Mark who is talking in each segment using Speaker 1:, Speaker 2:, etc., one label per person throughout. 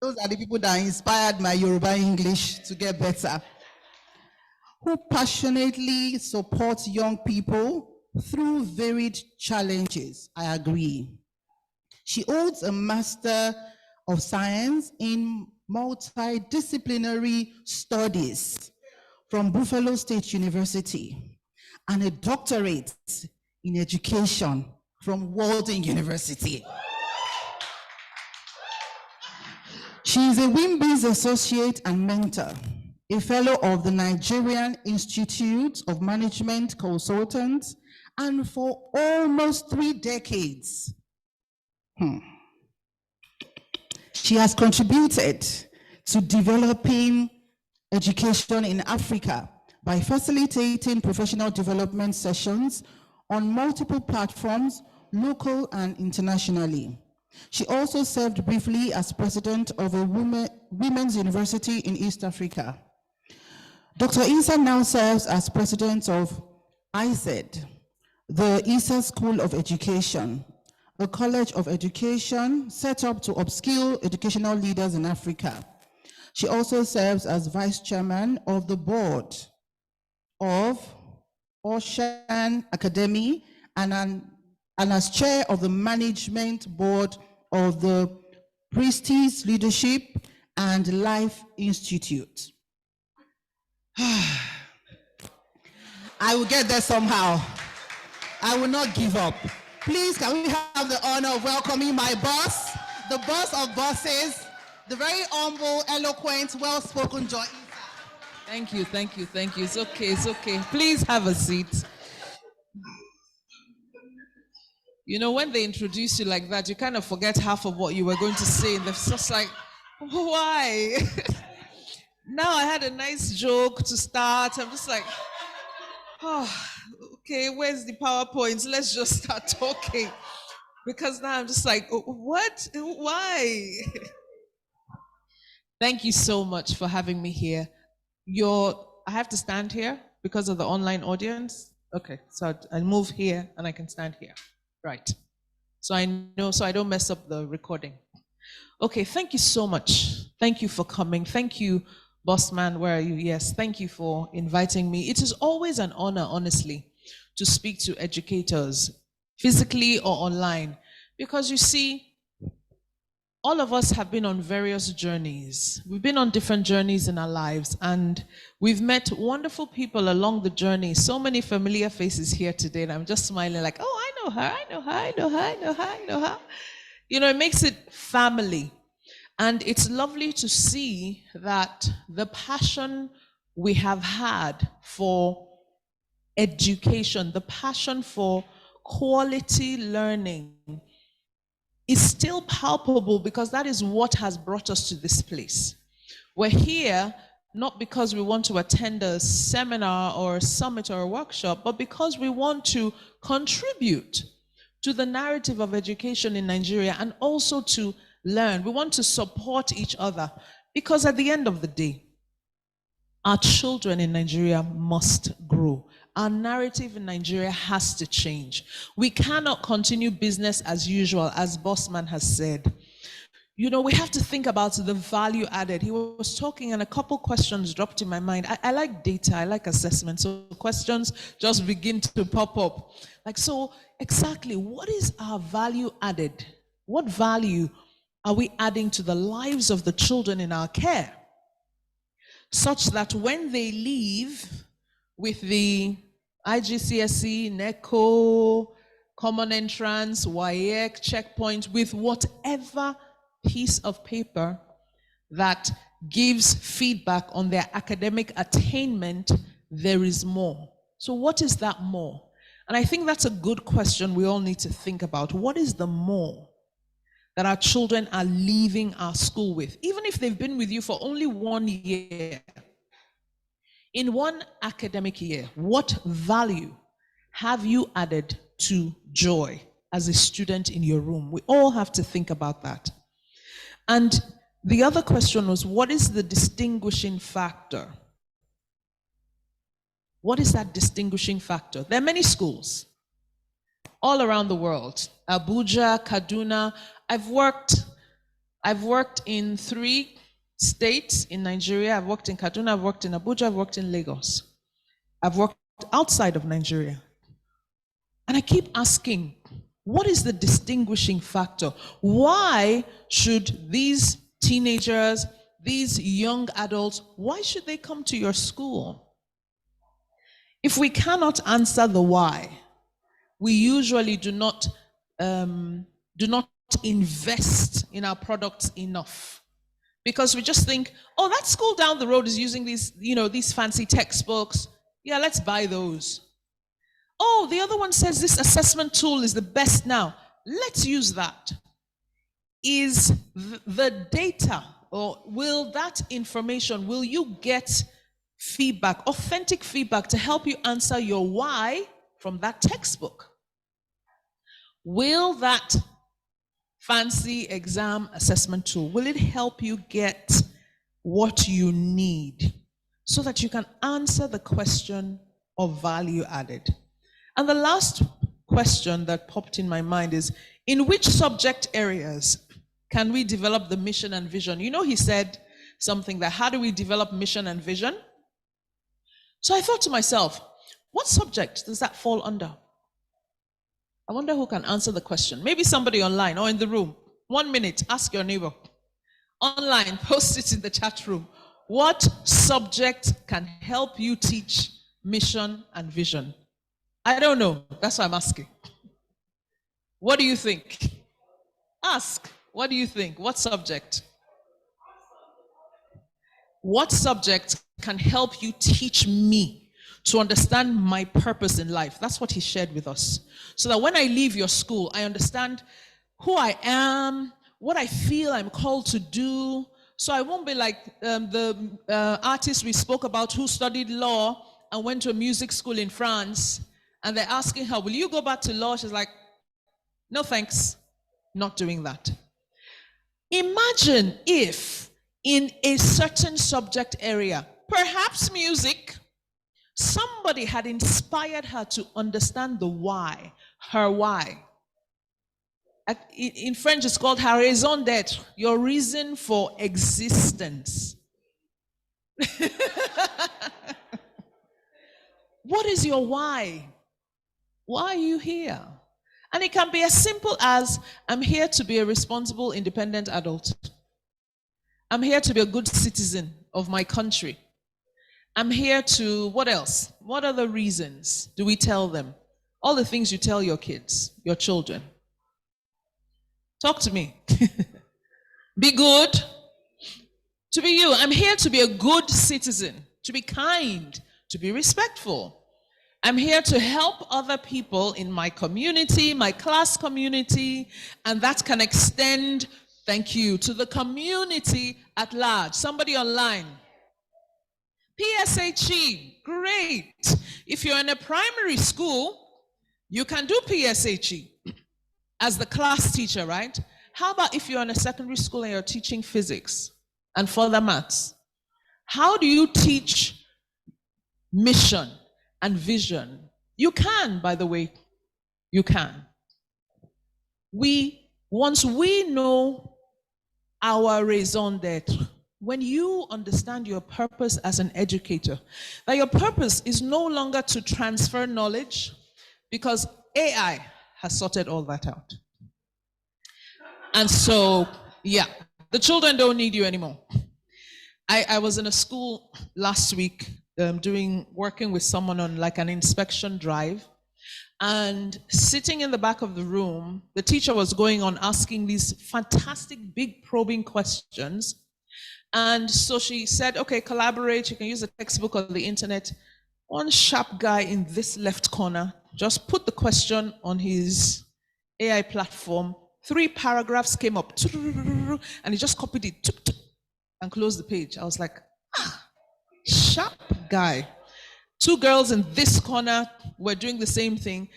Speaker 1: Those are the people that inspired my Yoruba English to get better. Who passionately supports young people through varied challenges. I agree. She holds a Master of Science in Multidisciplinary Studies from Buffalo State University and a doctorate in education from Walden University. She is a Wimbe's associate and mentor, a fellow of the Nigerian Institute of Management Consultants, and for almost 3 decades, she has contributed to developing education in Africa by facilitating professional development sessions on multiple platforms, local and internationally. She also served briefly as president of a women's university in East Africa. Dr. Isa now serves as president of ISED, the Isa School of Education, a college of education set up to upskill educational leaders in Africa. She also serves as vice chairman of the board of Ocean Academy and as chair of the management board of the Prestige Leadership and Life Institute. I will get there somehow. I will not give up. Please, can we have the honor of welcoming my boss, the boss of bosses, the very humble, eloquent, well-spoken Joy Isa.
Speaker 2: Thank you, thank you, thank you. It's okay, it's okay. Please have a seat. You know, when they introduce you like that, you kind of forget half of what you were going to say. And they're just like, why? Now I had a nice joke to start. I'm just like, oh, okay, where's the PowerPoint? Let's just start talking. Because now I'm just like, what? Why? Thank you so much for having me here. I have to stand here because of the online audience. Okay, so I move here and I can stand here. Right. So I know, so I don't mess up the recording. Okay, thank you so much. Thank you for coming. Thank you, Bossman, where are you? Yes, thank you for inviting me. It is always an honor, honestly, to speak to educators, physically or online, because you see, all of us have been on various journeys. We've been on different journeys in our lives, and we've met wonderful people along the journey. So many familiar faces here today, and I'm just smiling like, oh, I know her, I know her, I know her, I know her, I know her. You know, it makes it family. And it's lovely to see that the passion we have had for education, the passion for quality learning, is still palpable, because that is what has brought us to this place. We're here not because we want to attend a seminar or a summit or a workshop, but because we want to contribute to the narrative of education in Nigeria and also to learn. We want to support each other, because at the end of the day, our children in Nigeria must grow. Our narrative in Nigeria has to change. We cannot continue business as usual, as Bossman has said. You know, we have to think about the value added. He was talking and a couple questions dropped in my mind. I like data, I like assessment, so questions just begin to pop up. Like, so exactly, what is our value added? What value are we adding to the lives of the children in our care, such that when they leave with the IGCSE, NECO, Common Entrance, WAEC, checkpoint, with whatever piece of paper that gives feedback on their academic attainment, there is more. So what is that more? And I think that's a good question we all need to think about. What is the more that our children are leaving our school with? Even if they've been with you for only 1 year, in 1 academic year, what value have you added to joy as a student in your room? We all have to think about that. And the other question was, what is the distinguishing factor? What is that distinguishing factor? There are many schools all around the world. Abuja, Kaduna. I've worked I've worked in 3 states in Nigeria. I've worked in Kaduna, I've worked in Abuja, I've worked in Lagos. I've worked outside of Nigeria. And I keep asking, what is the distinguishing factor? Why should these teenagers, these young adults, why should they come to your school? If we cannot answer the why, we usually do not invest in our products enough, because we just think, oh, that school down the road is using these fancy textbooks. Yeah, let's buy those. Oh, the other one says this assessment tool is the best now. Let's use that. Is the data, or will that information, will you get feedback, authentic feedback, to help you answer your why from that textbook? Will that fancy exam assessment tool, will it help you get what you need so that you can answer the question of value added? And the last question that popped in my mind is, in which subject areas can we develop the mission and vision? You know, he said something that, how do we develop mission and vision? So I thought to myself, what subject does that fall under? I wonder who can answer the question. Maybe somebody online or in the room. 1 minute, ask your neighbor. Online, post it in the chat room. What subject can help you teach mission and vision? I don't know. That's why I'm asking. What do you think? Ask. What do you think? What subject? What subject can help you teach me to understand my purpose in life? That's what he shared with us. So that when I leave your school, I understand who I am, what I feel I'm called to do. So I won't be like the artist we spoke about who studied law and went to a music school in France. And they're asking her, will you go back to law? She's like, no, thanks, not doing that. Imagine if in a certain subject area, perhaps music, somebody had inspired her to understand the why, her why. In French, it's called her raison d'être, your reason for existence. What is your why? Why are you here? And it can be as simple as, I'm here to be a responsible, independent adult. I'm here to be a good citizen of my country. I'm here to, what else? What other reasons do we tell them? All the things you tell your kids, your children. Talk to me. Be good. To be you. I'm here to be a good citizen, to be kind, to be respectful. I'm here to help other people in my community, my class community, and that can extend, thank you, to the community at large. Somebody online. PSHE, great. If you're in a primary school, you can do PSHE as the class teacher, right? How about if you're in a secondary school and you're teaching physics and further maths? How do you teach mission and vision? You can, by the way, you can. Once we know our raison d'être, when you understand your purpose as an educator, that your purpose is no longer to transfer knowledge, because AI has sorted all that out. And so, yeah, the children don't need you anymore. I was in a school last week working with someone on like an inspection drive, and sitting in the back of the room, the teacher was going on asking these fantastic big probing questions. And so she said, okay, collaborate, you can use the textbook or the internet. One sharp guy in this left corner just put the question on his AI platform. 3 paragraphs came up, and he just copied it and closed the page. I was like, sharp guy. 2 girls in this corner were doing the same thing.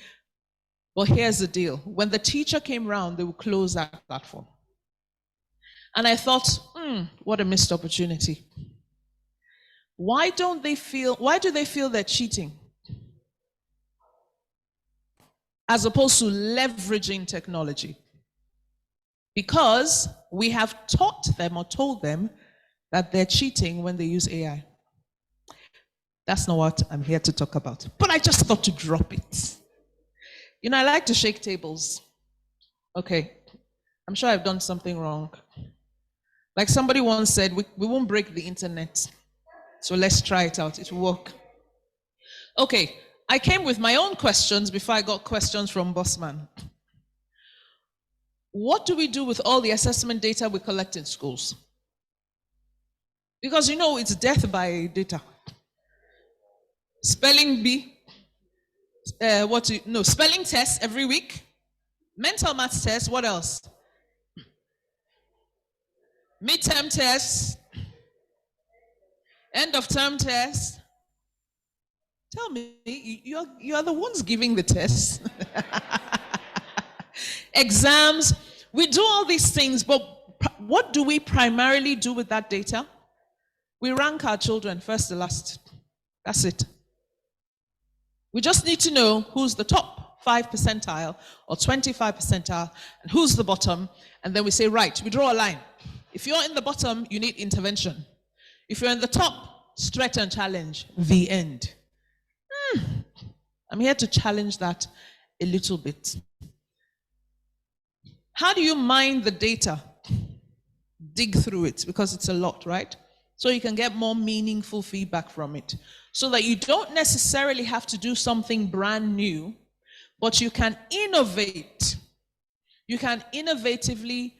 Speaker 2: But here's the deal. When the teacher came around, they would close that platform. And I thought, what a missed opportunity. Why do they feel they're cheating? As opposed to leveraging technology. because we have taught them or told them that they're cheating when they use AI. That's not what I'm here to talk about. But I just thought to drop it. You know, I like to shake tables. Okay, I'm sure I've done something wrong. Like somebody once said, we won't break the internet. So let's try it out. It will work. Okay, I came with my own questions before I got questions from Bossman. What do we do with all the assessment data we collect in schools? Because you know it's death by data. Spelling bee, spelling tests every week, mental maths tests, what else? Midterm tests, end of term tests. Tell me, you're the ones giving the tests. Exams, we do all these things, but what do we primarily do with that data? We rank our children first to last. That's it. We just need to know who's the top 5 percentile or 25 percentile and who's the bottom, and then we say, right, we draw a line. If you're in the bottom, you need intervention. If you're in the top, stretch and challenge, the end. I'm here to challenge that a little bit. How do you mine the data? Dig through it, because it's a lot, right? So you can get more meaningful feedback from it. So that you don't necessarily have to do something brand new, but you can innovate. You can innovatively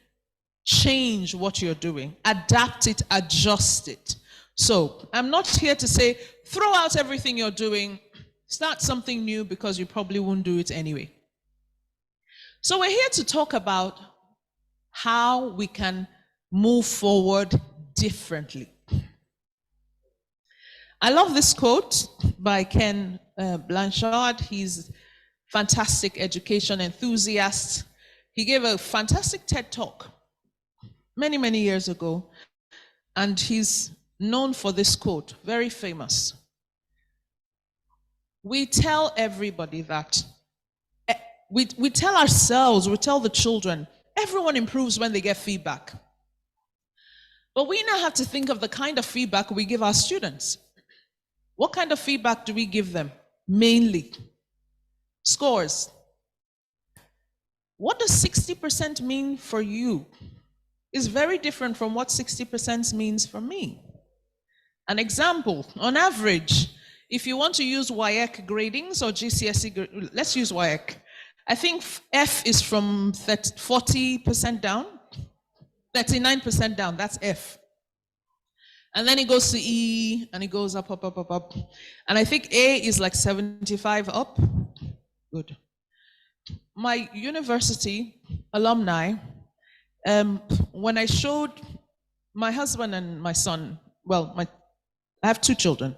Speaker 2: change what you're doing, adapt it, adjust it. So I'm not here to say, throw out everything you're doing, start something new, because you probably won't do it anyway. So we're here to talk about how we can move forward differently. I love this quote by Ken Blanchard. He's a fantastic education enthusiast. He gave a fantastic TED talk many, many years ago, and he's known for this quote, very famous. We tell everybody that, we tell ourselves, we tell the children, everyone improves when they get feedback. But we now have to think of the kind of feedback we give our students. What kind of feedback do we give them? Mainly scores. What does 60% mean for you? Is very different from what 60% means for me. An example, on average, if you want to use WAEC gradings or GCSE, let's use WAEC. I think F is from 40% down, 39% down, that's F. And then it goes to E, and it goes up, up, up, up, up. And I think A is like 75 up. Good. My university alumni, when I showed my husband and my son, well, I have 2 children,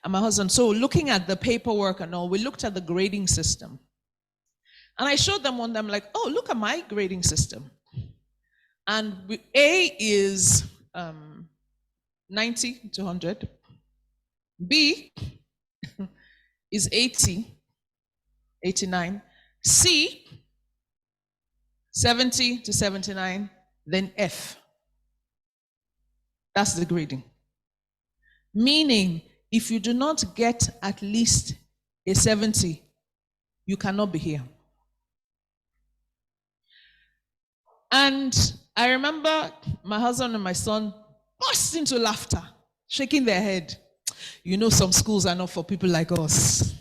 Speaker 2: and my husband, so looking at the paperwork and all, we looked at the grading system. And I showed them one, I'm like, oh, look at my grading system. And A is 90 to 100. B is 80, 89. C, 70 to 79. Then F. That's the grading. Meaning, if you do not get at least a 70, you cannot be here. And I remember my husband and my son burst into laughter, shaking their head. You know, some schools are not for people like us.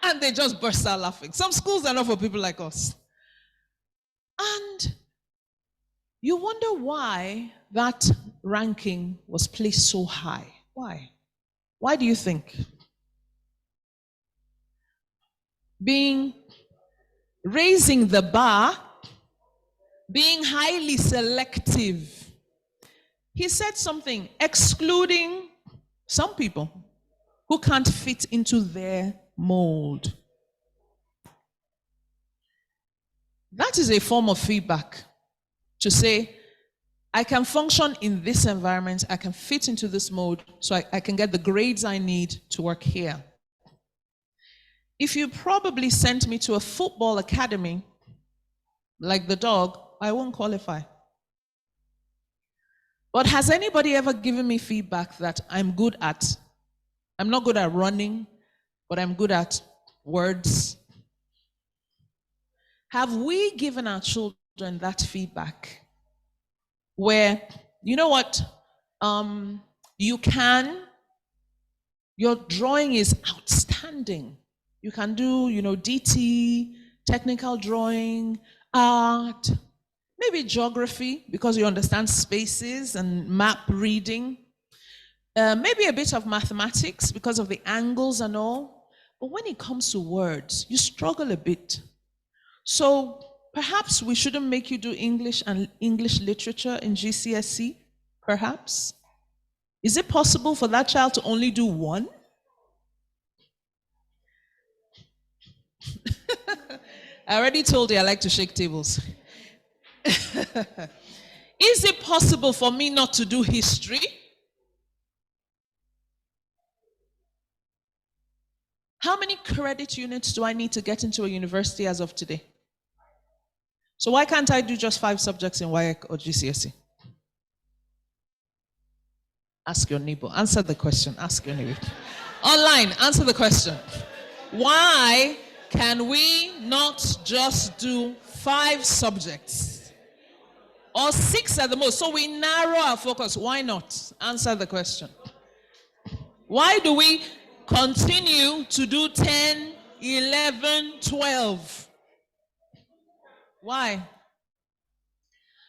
Speaker 2: And they just burst out laughing. Some schools are not for people like us. And you wonder why that ranking was placed so high. Why? Why do you think? Raising the bar, being highly selective. He said something, excluding some people who can't fit into their mold. That is a form of feedback, to say, I can function in this environment, I can fit into this mode, so I can get the grades I need to work here. If you probably sent me to a football academy, like the dog, I won't qualify. But has anybody ever given me feedback that I'm not good at running, but I'm good at words? Have we given our children that feedback? Where, you know what, your drawing is outstanding. You can do, DT, technical drawing, art, maybe geography, because you understand spaces and map reading. Maybe a bit of mathematics because of the angles and all. But when it comes to words, you struggle a bit. So perhaps we shouldn't make you do English and English literature in GCSE, perhaps. Is it possible for that child to only do one? I already told you I like to shake tables. Is it possible for me not to do history? How many credit units do I need to get into a university as of today? So why can't I do just 5 subjects in WAEC or GCSE? Ask your neighbor. Answer the question. Ask your neighbor. Online, answer the question. Why can we not just do 5 subjects? Or 6 at the most. So we narrow our focus. Why not? Answer the question. Why do we continue to do 10, 11, 12? Why?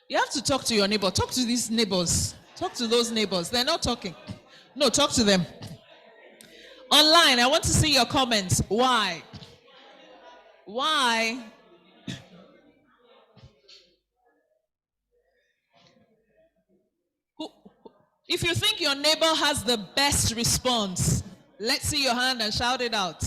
Speaker 2: You have to talk to your neighbor. Talk to these neighbors. Talk to those neighbors. They're not talking. No, talk to them. Online, I want to see your comments. Why? Why? If you think your neighbor has the best response, let's see your hand and shout it out.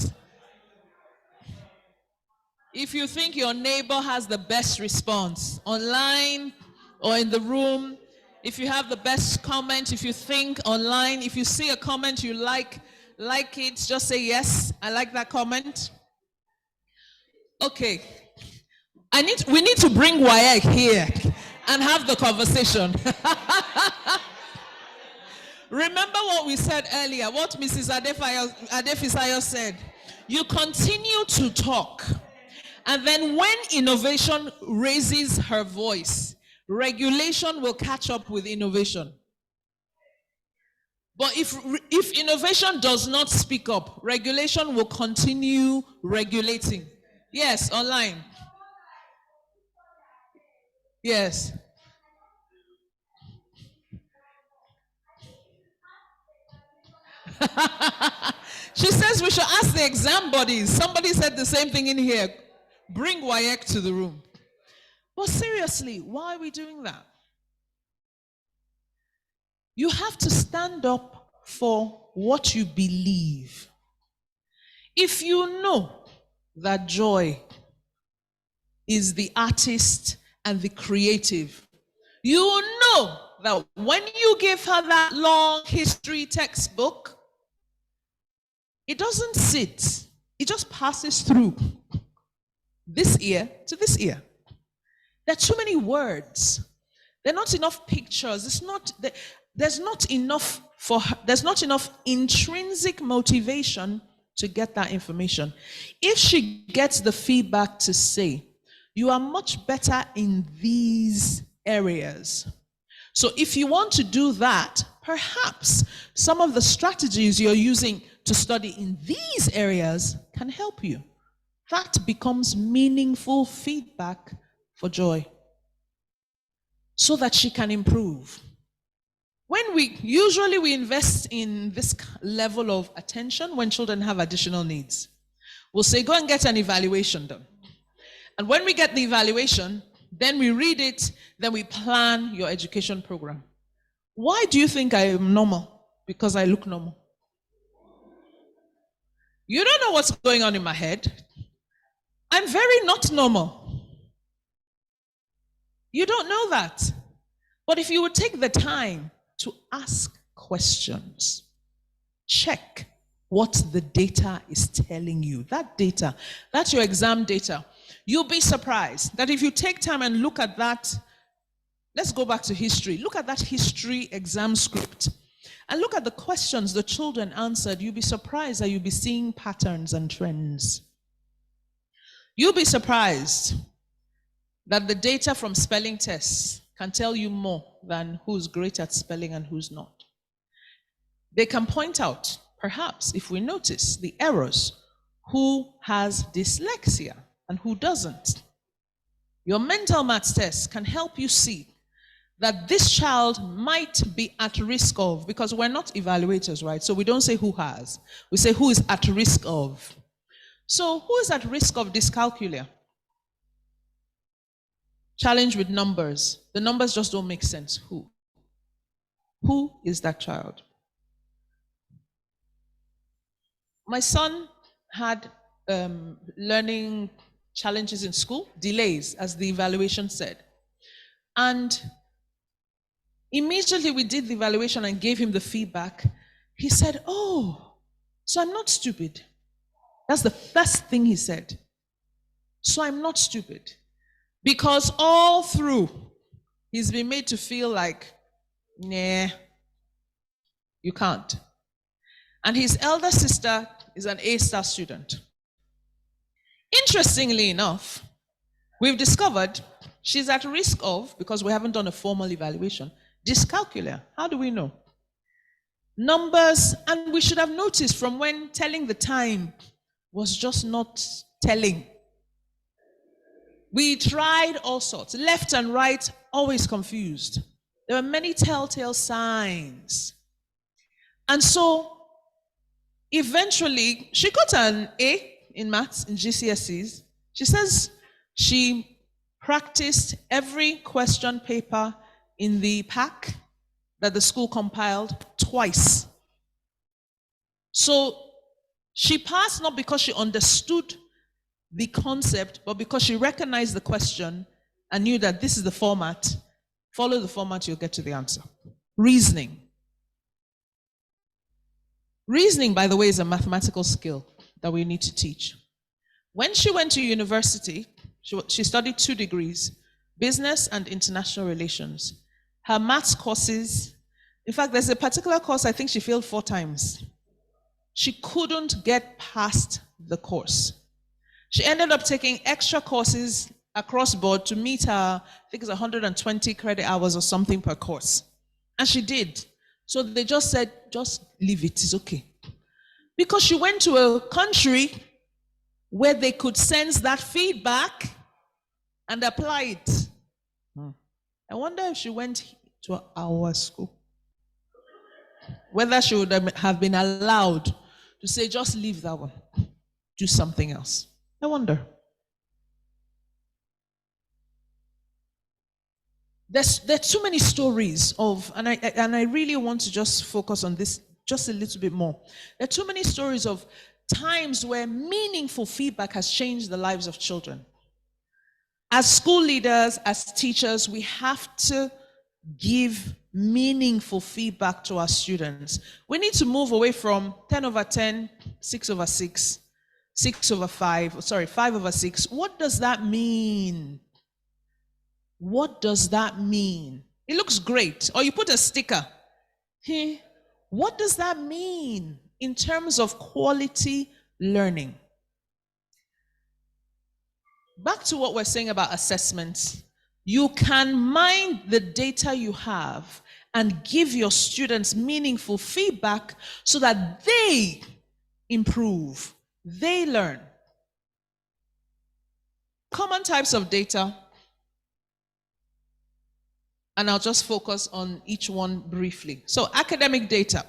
Speaker 2: If you think your neighbor has the best response, online or in the room, if you have the best comment, if you think online, if you see a comment you like it, just say yes, I like that comment. Okay. We need to bring WAEC here and have the conversation. Remember what we said earlier, what Mrs. Adefisayo said. You continue to talk. And then when innovation raises her voice, regulation will catch up with innovation. But if innovation does not speak up, regulation will continue regulating. Yes, online. Yes. She says we should ask the exam bodies. Somebody said the same thing in here. Bring WAEC to the room. But seriously, why are we doing that? You have to stand up for what you believe. If you know that Joy is the artist and the creative, you know that when you give her that long history textbook, it doesn't sit. It just passes through this ear to this ear. There are too many words. There are not enough pictures. There's not enough for her, there's not enough intrinsic motivation to get that information. If she gets the feedback to say, you are much better in these areas. So if you want to do that, perhaps some of the strategies you're using to study in these areas can help you. That becomes meaningful feedback for Joy so that she can improve. When we invest in this level of attention when children have additional needs. We'll say, go and get an evaluation done. And when we get the evaluation, then we read it, then we plan your education program. Why do you think I am normal? Because I look normal. You don't know what's going on in my head. I'm very not normal. You don't know that. But if you would take the time to ask questions, check what the data is telling you. That data, that's your exam data. You'll be surprised that if you take time and look at that, let's go back to history. Look at that history exam script and look at the questions the children answered. You'll be surprised that you'll be seeing patterns and trends. You'll be surprised that the data from spelling tests can tell you more than who's great at spelling and who's not. They can point out, perhaps, if we notice the errors, who has dyslexia and who doesn't. Your mental maths test can help you see that this child might be at risk of, because we're not evaluators, right? So we don't say who has, we say who is at risk of. So who is at risk of dyscalculia? Challenge with numbers. The numbers just don't make sense. Who? Who is that child? My son had learning challenges in school, delays, as the evaluation said. And immediately we did the evaluation and gave him the feedback. He said, oh, so I'm not stupid. That's the first thing he said. So I'm not stupid. Because all through, he's been made to feel like, nah, you can't. And his elder sister is an A-star student. Interestingly enough, we've discovered she's at risk of, because we haven't done a formal evaluation, dyscalculia. How do we know? Numbers, and we should have noticed from when telling the time was just not telling. We tried all sorts, left and right, always confused. There were many telltale signs. And so, eventually, she got an A in maths in GCSEs. She says she practiced every question paper in the pack that the school compiled twice. So she passed not because she understood the concept, but because she recognized the question and knew that this is the format. Follow the format, you'll get to the answer. Reasoning. Reasoning, by the way, is a mathematical skill that we need to teach. When she went to university, she studied 2 degrees, business and international relations. Her maths courses, in fact, there's a particular course I think she failed 4 times. She couldn't get past the course. She ended up taking extra courses across board to meet her, I think it's 120 credit hours or something per course. And she did. So they just said, just leave it, it's okay. Because she went to a country where they could sense that feedback and apply it. I wonder if she went to our school, whether she would have been allowed to say, just leave that one, do something else. I wonder. There are too many stories of, and I really want to just focus on this just a little bit more. There are too many stories of times where meaningful feedback has changed the lives of children. As school leaders, as teachers, we have to give meaningful feedback to our students. We need to move away from 10 over 10, 6 over 6, 6 over 5, 5 over 6. What does that mean? What does that mean? It looks great. Or you put a sticker. Hey, what does that mean in terms of quality learning? Back to what we're saying about assessments. You can mine the data you have and give your students meaningful feedback so that they improve, they learn. Common types of data, and I'll just focus on each one briefly. So academic data.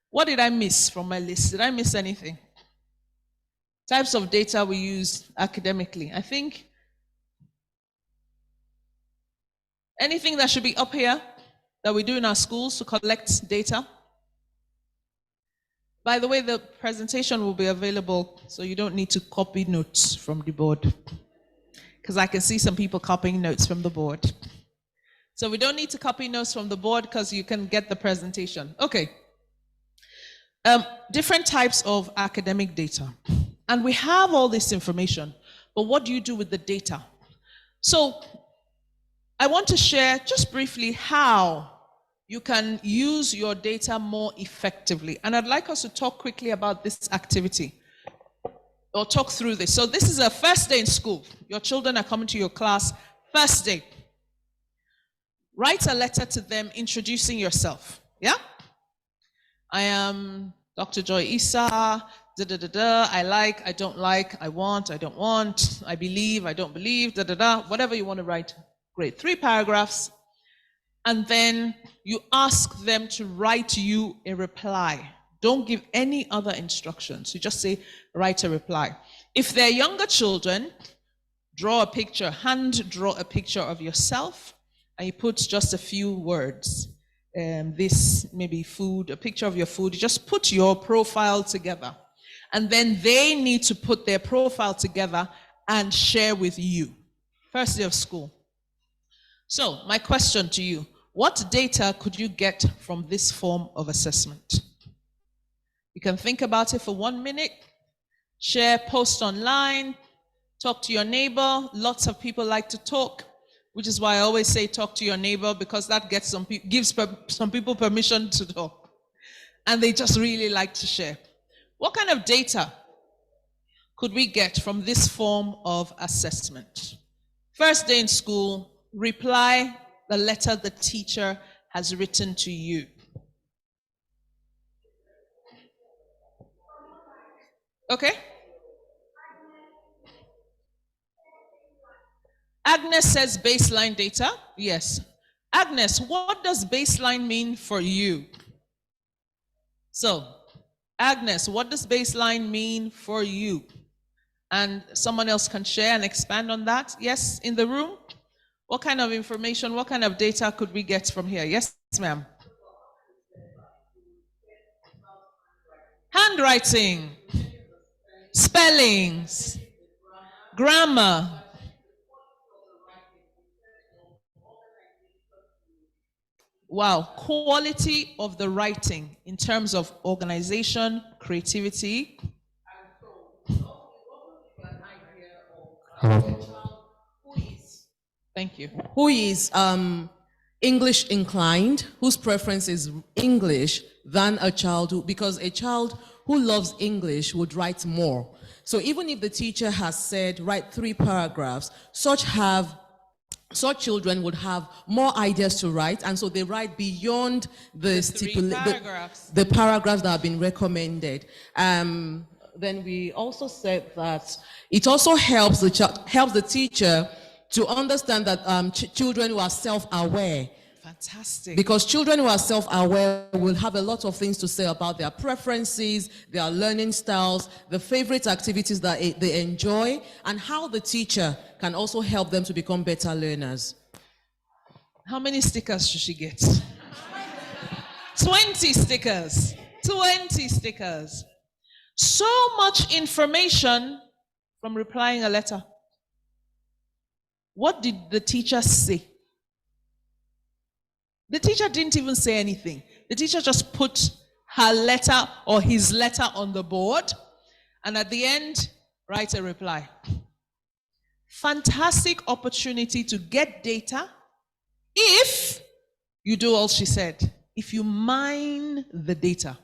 Speaker 2: What did I miss from my list? Did I miss anything? Types of data we use academically. I think anything that should be up here that we do in our schools to collect data. By the way, the presentation will be available, so you don't need to copy notes from the board, because I can see some people copying notes from the board. So we don't need to copy notes from the board because you can get the presentation. Okay. Different types of academic data. And we have all this information, but what do you do with the data? So I want to share just briefly how you can use your data more effectively. And I'd like us to talk quickly about this activity, or talk through this. So this is a first day in school. Your children are coming to your class, first day. Write a letter to them introducing yourself. Yeah? I am Dr. Joy Issa, I like, I don't like, I want, I don't want, I believe, I don't believe, whatever you want to write. Great. 3 paragraphs. And then you ask them to write you a reply. Don't give any other instructions. You just say, write a reply. If they're younger children, draw a picture, hand draw a picture of yourself, and you put just a few words. This maybe food, a picture of your food. You just put your profile together. And then they need to put their profile together and share with you. First day of school. So my question to you, what data could you get from this form of assessment? You can think about it for 1 minute, share, post online, talk to your neighbor. Lots of people like to talk, which is why I always say talk to your neighbor, because that gets gives some people permission to talk. And they just really like to share. What kind of data could we get from this form of assessment? First day in school, reply the letter the teacher has written to you. Okay? Agnes says baseline data. Yes. Agnes, what does baseline mean for you? So, Agnes, what does baseline mean for you? And someone else can share and expand on that. Yes, in the room? What kind of information, what kind of data could we get from here? Yes, ma'am. Handwriting, spellings, grammar. Wow, quality of the writing in terms of organization, creativity. Thank you.
Speaker 3: Who is English inclined, whose preference is English, than a child who, because a child who loves English would write more. So even if the teacher has said write 3 paragraphs, such children would have more ideas to write, and so they write beyond the paragraphs that have been recommended. Then we also said that it also helps the teacher to understand that children who are self-aware.
Speaker 2: Fantastic.
Speaker 3: Because children who are self-aware will have a lot of things to say about their preferences, their learning styles, the favorite activities that they enjoy, and how the teacher can also help them to become better learners.
Speaker 2: How many stickers should she get? 20 stickers. 20 stickers. So much information from replying a letter. What did the teacher say? The teacher didn't even say anything. The teacher just put her letter or his letter on the board, and at the end, write a reply. Fantastic opportunity to get data if you do all she said. If you mine the data.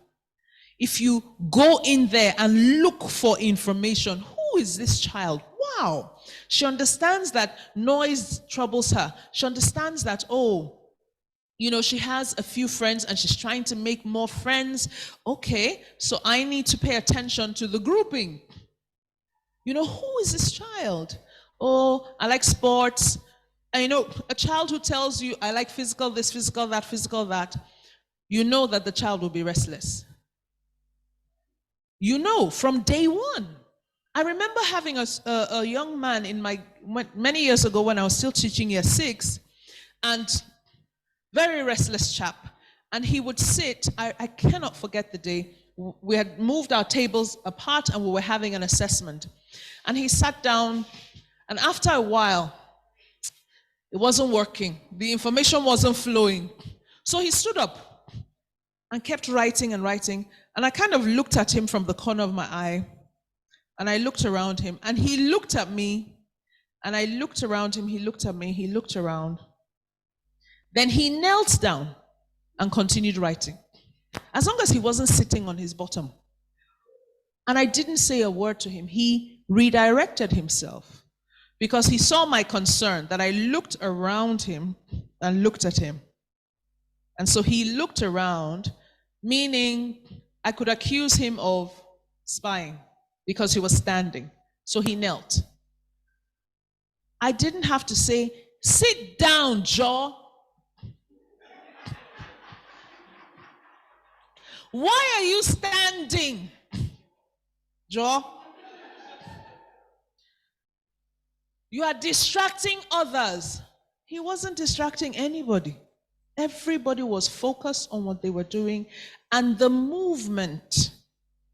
Speaker 2: If you go in there and look for information. Who is this child? Wow. She understands that noise troubles her. She understands that, she has a few friends and she's trying to make more friends. Okay, so I need to pay attention to the grouping. Who is this child? Oh, I like sports. And a child who tells you, I like physical this, physical that, physical that, you know that the child will be restless. From day one. I remember having a young man many years ago when I was still teaching year 6, and very restless chap. And he would sit, I cannot forget the day, we had moved our tables apart and we were having an assessment. And he sat down, and after a while, it wasn't working. The information wasn't flowing. So he stood up and kept writing and writing. And I kind of looked at him from the corner of my eye. And I looked around him, and he looked at me, and I looked around him, he looked at me, he looked around. Then he knelt down and continued writing, as long as he wasn't sitting on his bottom. And I didn't say a word to him. He redirected himself because he saw my concern, that I looked around him and looked at him. And so he looked around, meaning I could accuse him of spying because he was standing. So he knelt. I didn't have to say, sit down, Joe. Why are you standing, Joe? You are distracting others. He wasn't distracting anybody. Everybody was focused on what they were doing, and the movement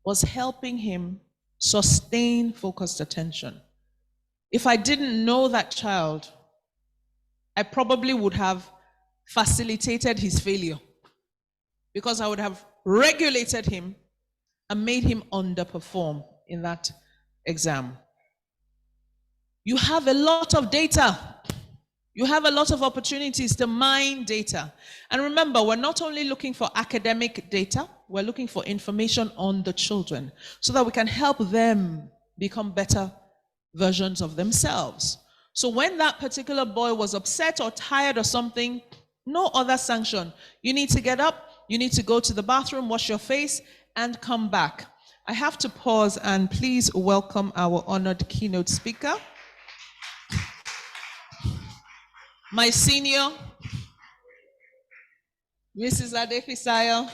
Speaker 2: was helping him sustain focused attention. If I didn't know that child, I probably would have facilitated his failure, because I would have regulated him and made him underperform in that exam. You have a lot of data. You have a lot of opportunities to mine data. And remember, we're not only looking for academic data, we're looking for information on the children so that we can help them become better versions of themselves. So when that particular boy was upset or tired or something, no other sanction. You need to get up, you need to go to the bathroom, wash your face, and come back. I have to pause and please welcome our honored keynote speaker, my senior, Mrs. Adefisayo.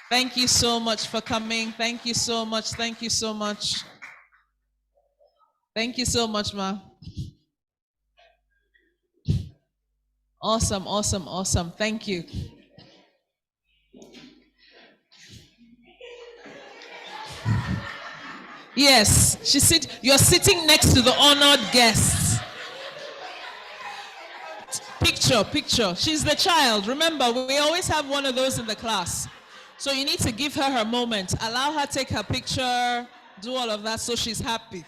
Speaker 2: Thank you so much for coming. Thank you so much. Thank you so much. Thank you so much, ma. Awesome, awesome, awesome. Thank you. Yes, you're sitting next to the honored guests. Picture. She's the child. Remember, we always have one of those in the class. So you need to give her her moment. Allow her take her picture, do all of that so she's happy.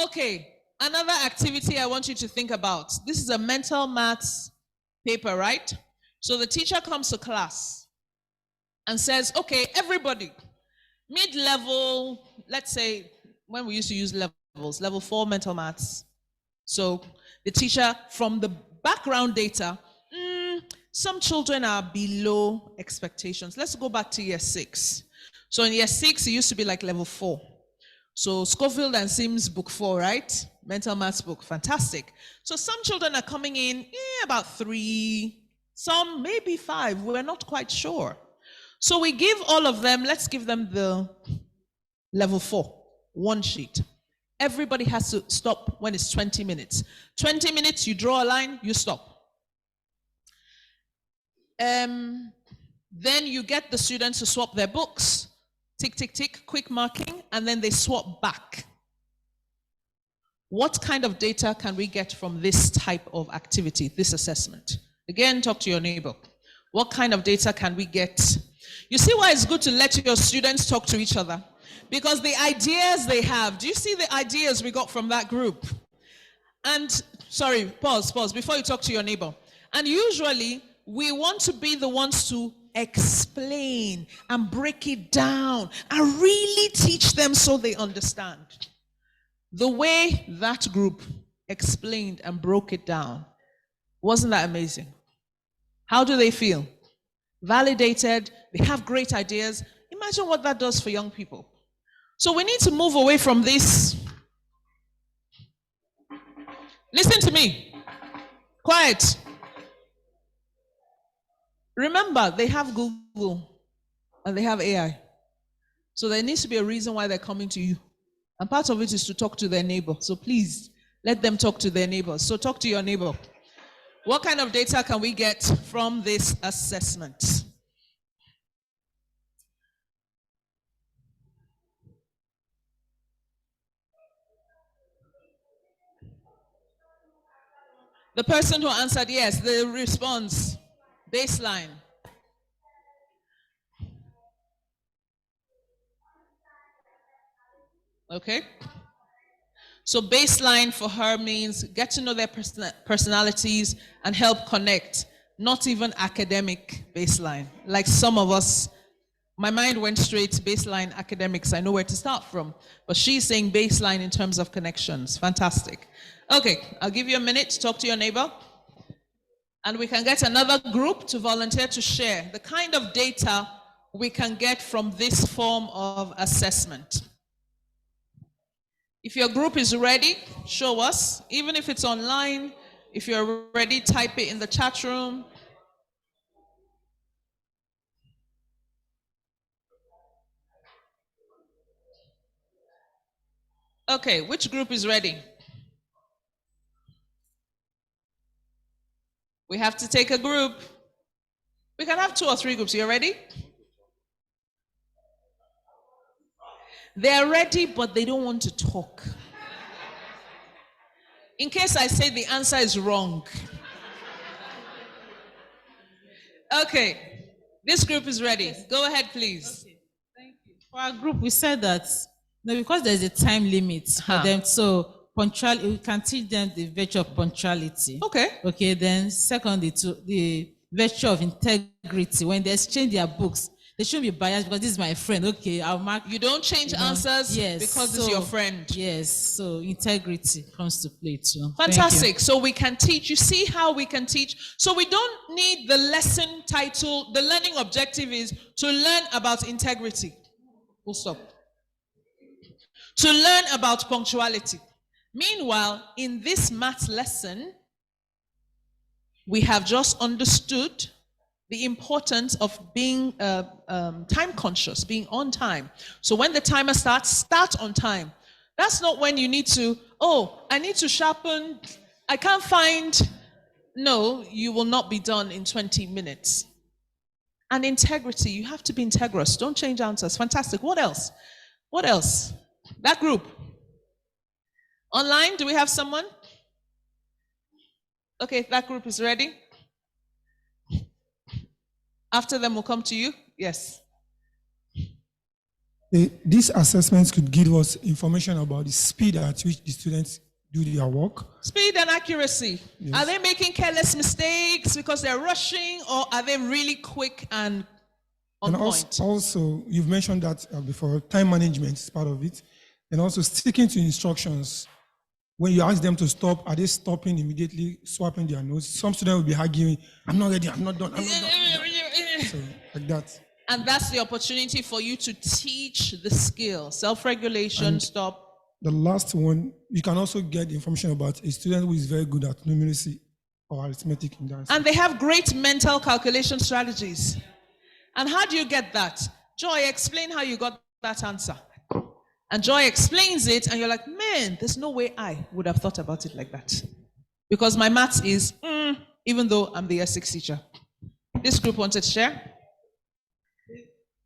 Speaker 2: Okay, another activity I want you to think about. This is a mental maths paper, right? So the teacher comes to class and says, okay, everybody, mid-level, let's say when we used to use levels, level 4 mental maths. So the teacher, from the background data, some children are below expectations. Let's go back to year 6. So in year 6, it used to be like level 4. So Schofield and Sims book 4, right? Mental maths book, fantastic. So some children are coming in about 3, some maybe 5, we're not quite sure. So we give all of them, let's give them the level 4, one sheet. Everybody has to stop when it's 20 minutes. 20 minutes, you draw a line, you stop. Then you get the students to swap their books, tick, tick, tick, quick marking, and then they swap back. What kind of data can we get from this type of activity, this assessment? Again, talk to your neighbor. What kind of data can we get? You see why it's good to let your students talk to each other? Because the ideas they have, do you see the ideas we got from that group? And, sorry, pause, before you talk to your neighbor. And usually, we want to be the ones to explain and break it down and really teach them so they understand. The way that group explained and broke it down, wasn't that amazing? How do they feel? Validated, they have great ideas. Imagine what that does for young people. So we need to move away from this. Listen to me. Quiet. Remember, they have Google and they have AI. So there needs to be a reason why they're coming to you. And part of it is to talk to their neighbor. So please, let them talk to their neighbors. So talk to your neighbor. What kind of data can we get from this assessment? The person who answered yes, the response, baseline. Okay? So baseline for her means get to know their personalities and help connect, not even academic baseline. Like some of us, my mind went straight to baseline academics. I know where to start from. But she's saying baseline in terms of connections. Fantastic. Okay, I'll give you a minute to talk to your neighbor. And we can get another group to volunteer to share the kind of data we can get from this form of assessment. If your group is ready, show us. Even if it's online, if you're ready, type it in the chat room. Okay, which group is ready? We have to take a group. We can have 2 or 3 groups. You're ready? They're ready, but they don't want to talk. In case I say the answer is wrong. Okay, this group is ready. Go ahead, please.
Speaker 4: Okay. Thank you. For our group, we said that because there's a time limit for them, so punctuality, we can teach them the virtue of punctuality.
Speaker 2: Okay.
Speaker 4: Okay, then secondly, to the virtue of integrity. When they exchange their books, they shouldn't be biased because this is my friend. Okay, I'll mark.
Speaker 2: You don't change answers because this is your friend.
Speaker 4: Yes, so integrity comes to play too.
Speaker 2: Fantastic. So we can teach. You see how we can teach? So we don't need the lesson title. The learning objective is to learn about integrity. Full stop. To learn about punctuality. Meanwhile, in this math lesson, we have just understood the importance of being time conscious, being on time. So when the timer starts, start on time. That's not when you need to, I need to sharpen, I can't find. No, you will not be done in 20 minutes. And integrity, you have to be integrous. Don't change answers. Fantastic. What else? What else? That group. Online, do we have someone? Okay, that group is ready. After them, we'll come to you. Yes.
Speaker 5: These assessments could give us information about the speed at which the students do their work.
Speaker 2: Speed and accuracy.
Speaker 5: Yes.
Speaker 2: Are they making careless mistakes because they're rushing, or are they really quick and on point?
Speaker 5: Also, you've mentioned that before, time management is part of it. And also sticking to instructions. When you ask them to stop, are they stopping immediately, swapping their notes? Some students will be arguing, I'm not ready, I'm not done, I'm not done. So, like that.
Speaker 2: And that's the opportunity for you to teach the skill, self-regulation, stop.
Speaker 5: The last one, you can also get information about a student who is very good at numeracy or arithmetic in that.
Speaker 2: And they have great mental calculation strategies. And how do you get that? Joy, explain how you got that answer. And Joy explains it, and you're like, man, there's no way I would have thought about it like that. Because my maths is, even though I'm the S6 teacher. This group wanted to share?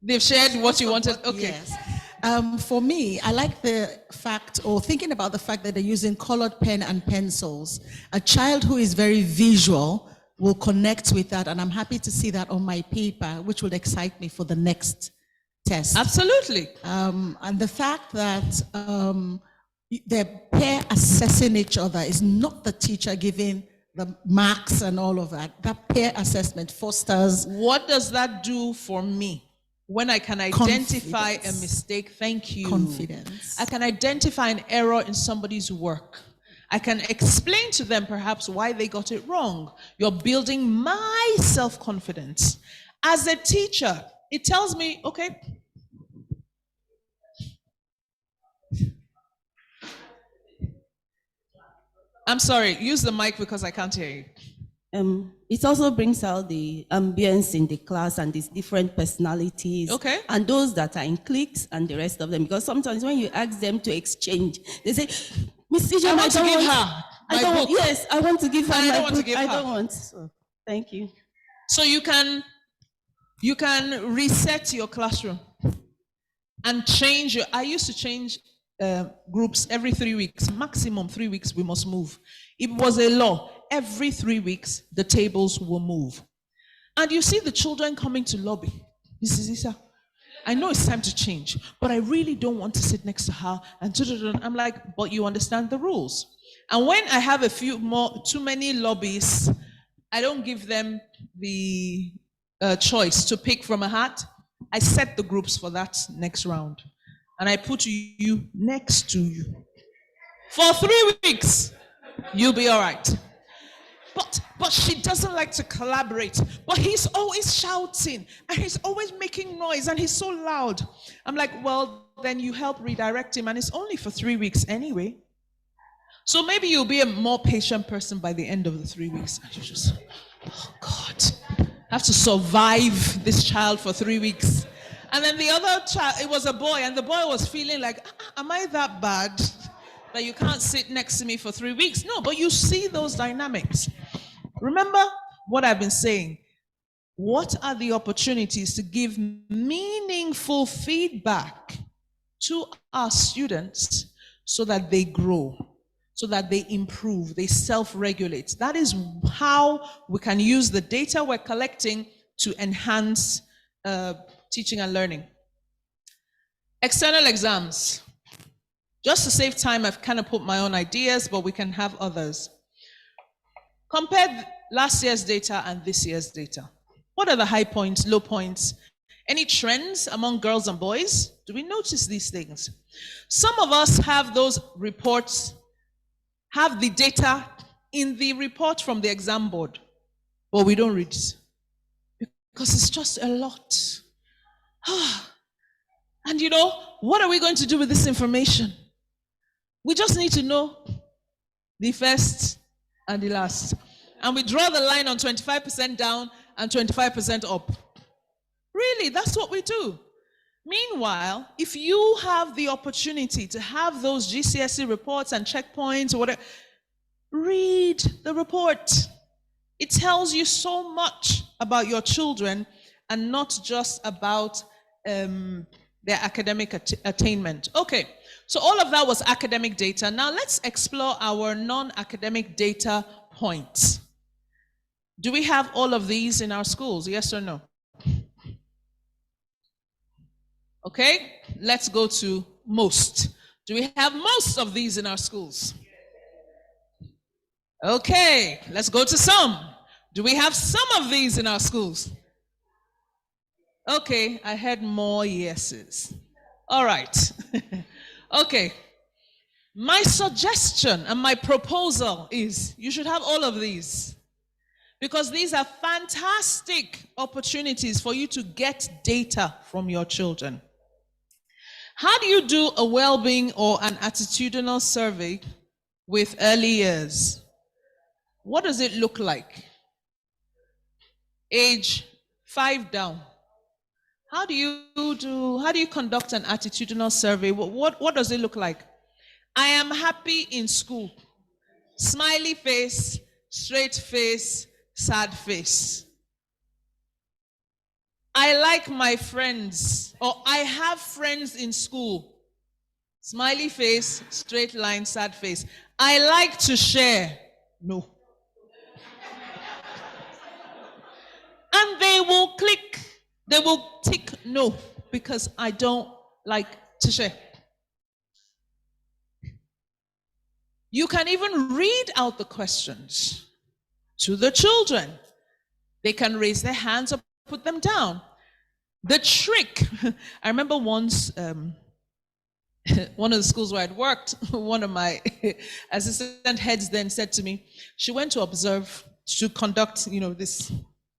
Speaker 2: They've shared what you wanted? Okay.
Speaker 6: Yes. For me, I like the fact, or thinking about the fact that they're using colored pen and pencils. A child who is very visual will connect with that, and I'm happy to see that on my paper, which will excite me for the next test.
Speaker 2: Absolutely.
Speaker 6: And the fact that they're pair assessing each other is not the teacher giving the marks and all of that. That peer assessment fosters.
Speaker 2: What does that do for me? When I can identify a mistake, thank you.
Speaker 6: Confidence.
Speaker 2: I can identify an error in somebody's work. I can explain to them perhaps why they got it wrong. You're building my self-confidence. As a teacher, it tells me, okay, I'm sorry, use the mic because I can't hear you.
Speaker 7: It also brings out the ambience in the class and these different personalities.
Speaker 2: Okay.
Speaker 7: And those that are in cliques and the rest of them. Because sometimes when you ask them to exchange, they say, Miss Ijeoma,
Speaker 2: I want to give her my book.
Speaker 7: Yes, I want to give her
Speaker 2: I
Speaker 7: my
Speaker 2: don't want to
Speaker 7: book.
Speaker 2: give
Speaker 7: I
Speaker 2: her.
Speaker 7: don't want. So, thank you.
Speaker 2: So you can reset your classroom and change your, I used to change groups every 3 weeks, maximum 3 weeks we must move. It was a law. Every 3 weeks, the tables will move. And you see the children coming to lobby. This is Isa. I know it's time to change, but I really don't want to sit next to her. And I'm like, but you understand the rules. And when I have too many lobbyists, I don't give them the choice to pick from a hat. I set the groups for that next round. And I put you next to you. For 3 weeks, you'll be all right. But she doesn't like to collaborate. But he's always shouting, and he's always making noise, and he's so loud. I'm like, well, then you help redirect him, and it's only for 3 weeks anyway. So maybe you'll be a more patient person by the end of the 3 weeks. And you just, oh God, I have to survive this child for 3 weeks. And then the other child, it was a boy, and the boy was feeling like, am I that bad that you can't sit next to me for 3 weeks? No, but you see those dynamics. Remember what I've been saying. What are the opportunities to give meaningful feedback to our students so that they grow, so that they improve, they self-regulate? That is how we can use the data we're collecting to enhance teaching and learning. External exams. Just to save time, I've kind of put my own ideas, but we can have others. Compare last year's data and this year's data. What are the high points, low points? Any trends among girls and boys? Do we notice these things? Some of us have those reports, have the data in the report from the exam board, but we don't read it because it's just a lot. And you know, what are we going to do with this information? We just need to know the first and the last. And we draw the line on 25% down and 25% up. Really, that's what we do. Meanwhile, if you have the opportunity to have those GCSE reports and checkpoints or whatever, read the report. It tells you so much about your children and not just about their academic attainment. Okay, so all of that was academic data. Now let's explore our non-academic data points. Do we have all of these in our schools? Yes or no? Okay, let's go to most. Do we have most of these in our schools? Okay, let's go to some. Do we have some of these in our schools? Okay, I heard more yeses. All right. Okay. My suggestion and my proposal is you should have all of these, because these are fantastic opportunities for you to get data from your children. How do you do a well-being or an attitudinal survey with early years? What does it look like? Age 5 down. How do you conduct an attitudinal survey? What does it look like? I am happy in school. Smiley face, straight face, sad face. I like my friends, or I have friends in school. Smiley face, straight line, sad face. I like to share. No. And they will click. They will tick no, because I don't like to share. You can even read out the questions to the children. They can raise their hands or put them down. The trick, I remember once, one of the schools where I'd worked, one of my assistant heads then said to me, she went to conduct, this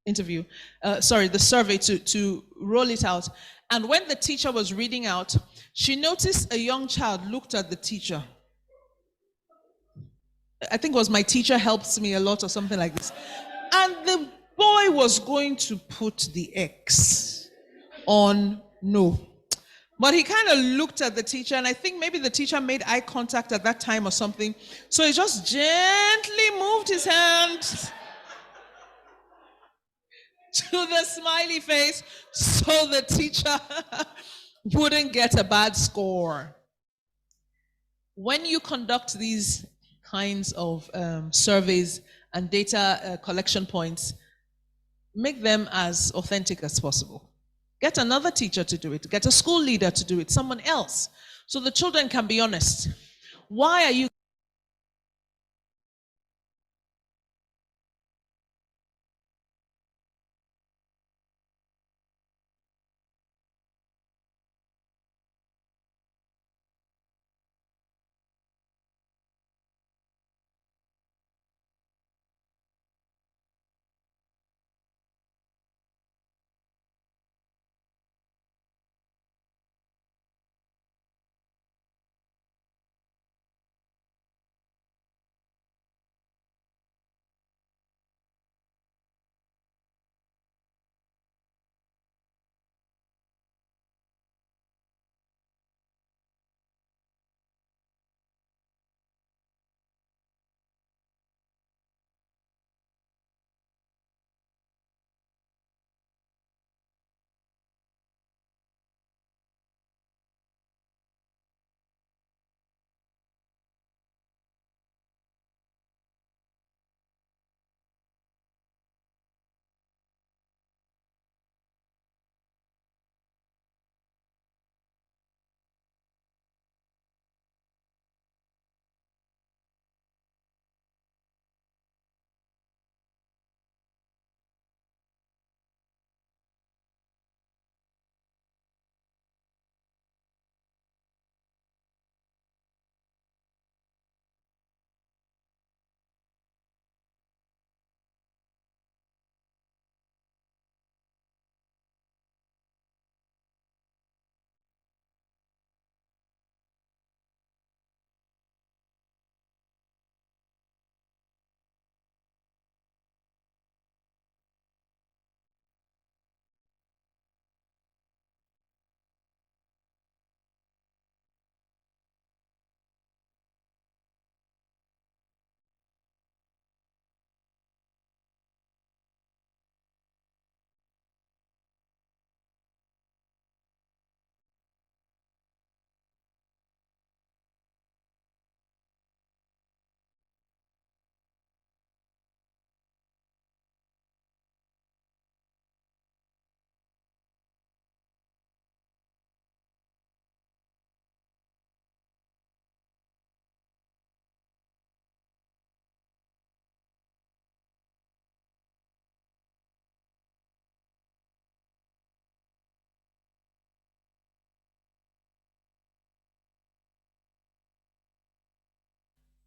Speaker 2: interview, the survey to roll it out. And when the teacher was reading out, she noticed a young child looked at the teacher. I think it was my teacher helps me a lot or something like this. And the boy was going to put the X on no. But he kind of looked at the teacher, and I think maybe the teacher made eye contact at that time or something. So he just gently moved his hand to the smiley face so the teacher wouldn't get a bad score. When you conduct these kinds of surveys and data collection points, make them as authentic as possible. Get another teacher to do it. Get a school leader to do it, someone else. So the children can be honest. Why are you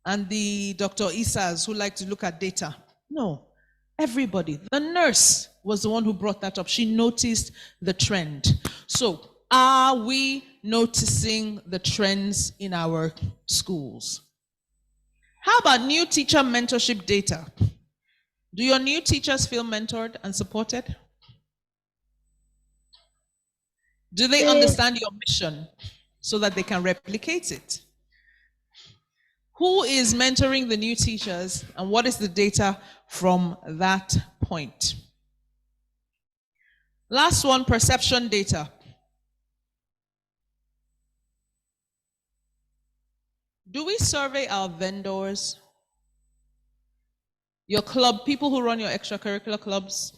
Speaker 2: and the Dr. Isas who like to look at data? No, everybody. The nurse was the one who brought that up. She noticed the trend. So, are we noticing the trends in our schools? How about new teacher mentorship data? Do your new teachers feel mentored and supported? Do they understand your mission so that they can replicate it? Who is mentoring the new teachers, and what is the data from that point? Last one, perception data. Do we survey our vendors, your club, people who run your extracurricular clubs,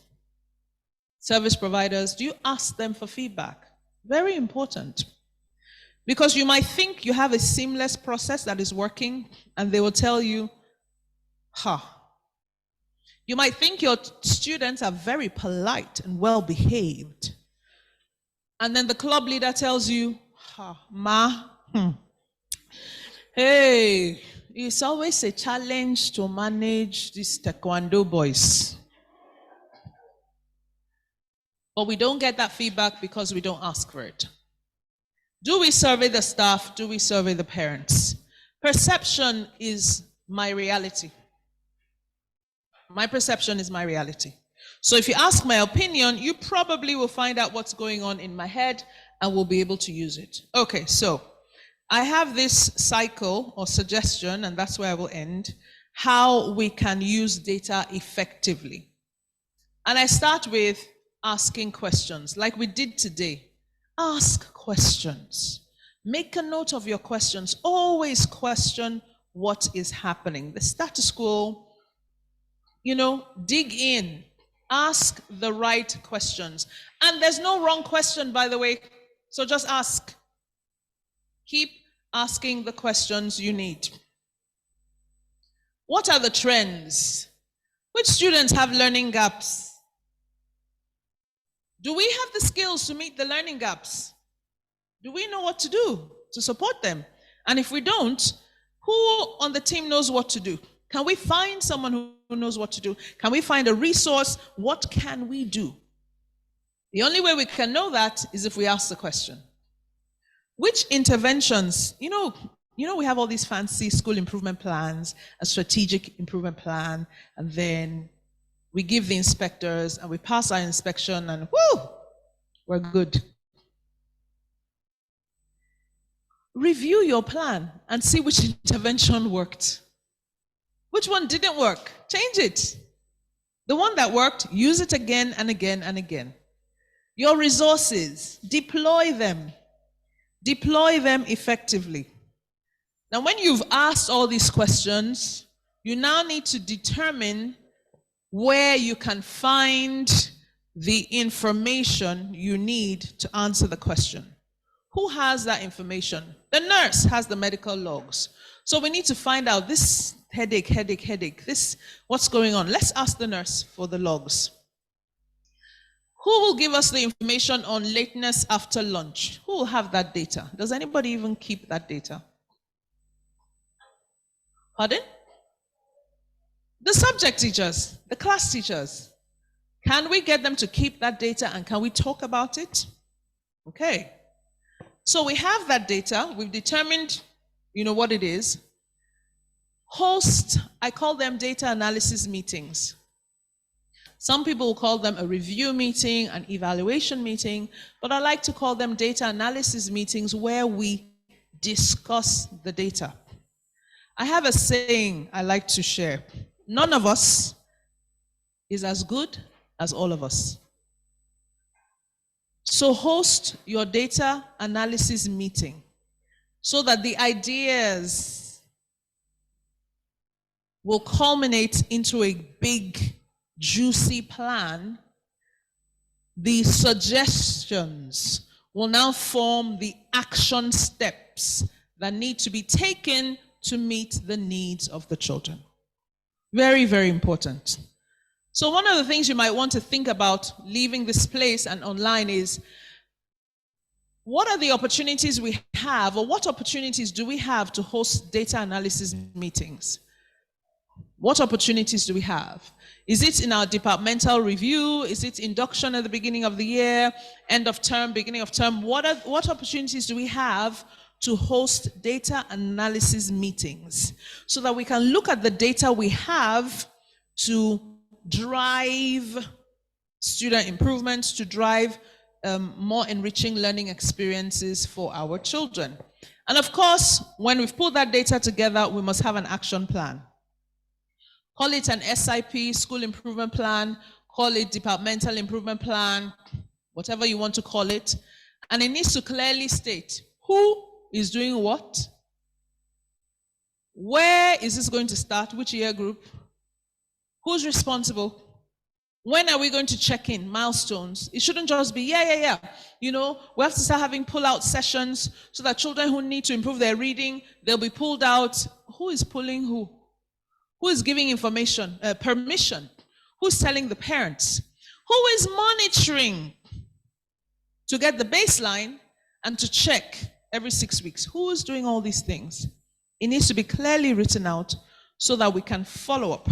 Speaker 2: service providers? Do you ask them for feedback? Very important. Because you might think you have a seamless process that is working, and they will tell you, You might think your students are very polite and well behaved. And then the club leader tells you, hey, it's always a challenge to manage these taekwondo boys. But we don't get that feedback because we don't ask for it. Do we survey the staff? Do we survey the parents? Perception is my reality. My perception is my reality. So if you ask my opinion, you probably will find out what's going on in my head and will be able to use it. Okay, so I have this cycle or suggestion, and that's where I will end, how we can use data effectively. And I start with asking questions, like we did today. Ask questions. Make a note of your questions. Always question what is happening. The status quo, dig in. Ask the right questions. And there's no wrong question, by the way. So just ask. Keep asking the questions you need. What are the trends? Which students have learning gaps? Do we have the skills to meet the learning gaps? Do we know what to do to support them? And if we don't, who on the team knows what to do? Can we find someone who knows what to do? Can we find a resource? What can we do? The only way we can know that is if we ask the question. Which interventions, you know, we have all these fancy school improvement plans, a strategic improvement plan, and then we give the inspectors and we pass our inspection and whoo, we're good. Review your plan and see which intervention worked. Which one didn't work? Change it. The one that worked, use it again and again and again. Your resources, deploy them. Deploy them effectively. Now, when you've asked all these questions, you now need to determine where you can find the information you need to answer the question. Who has that information? The nurse has the medical logs. So we need to find out this headache, this, what's going on? Let's ask the nurse for the logs. Who will give us the information on lateness after lunch? Who will have that data? Does anybody even keep that data? Pardon? The subject teachers, the class teachers. Can we get them to keep that data and can we talk about it? Okay. So we have that data. We've determined, what it is. Host, I call them data analysis meetings. Some people will call them a review meeting, an evaluation meeting, but I like to call them data analysis meetings where we discuss the data. I have a saying I like to share. None of us is as good as all of us. So host your data analysis meeting so that the ideas will culminate into a big, juicy plan. The suggestions will now form the action steps that need to be taken to meet the needs of the children. Very, very important. So one of the things you might want to think about leaving this place and online is, what are the opportunities we have, or what opportunities do we have to host data analysis meetings? What opportunities do we have? Is it in our departmental review? Is it induction at the beginning of the year, end of term, beginning of term? What opportunities do we have to host data analysis meetings so that we can look at the data we have to drive student improvements, to drive more enriching learning experiences for our children? And of course, when we've put that data together, we must have an action plan. Call it an SIP, school improvement plan, call it departmental improvement plan, whatever you want to call it. And it needs to clearly state who is doing what, where is this going to start, which year group, who's responsible, when are we going to check in, milestones. It shouldn't just be, yeah. We have to start having pull-out sessions so that children who need to improve their reading, they'll be pulled out. Who is pulling who? Who is giving information, permission? Who's telling the parents? Who is monitoring to get the baseline and to check every 6 weeks? Who is doing all these things? It needs to be clearly written out so that we can follow up.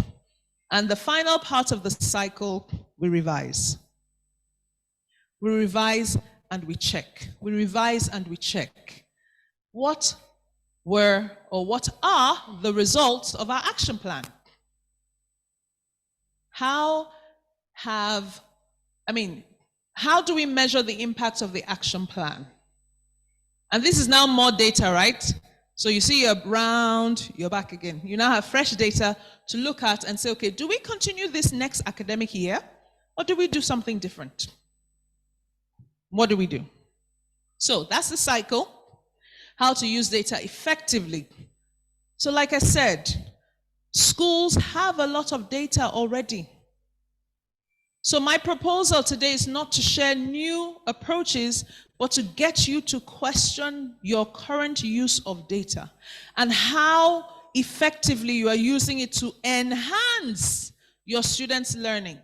Speaker 2: And the final part of the cycle, we revise. We revise and we check. We revise and we check. What were or what are the results of our action plan? How do we measure the impact of the action plan? And this is now more data, right? So you see you're round, you're back again. You now have fresh data to look at and say, okay, do we continue this next academic year or do we do something different? What do we do? So that's the cycle, how to use data effectively. So like I said, schools have a lot of data already. So my proposal today is not to share new approaches, but to get you to question your current use of data and how effectively you are using it to enhance your students' learning.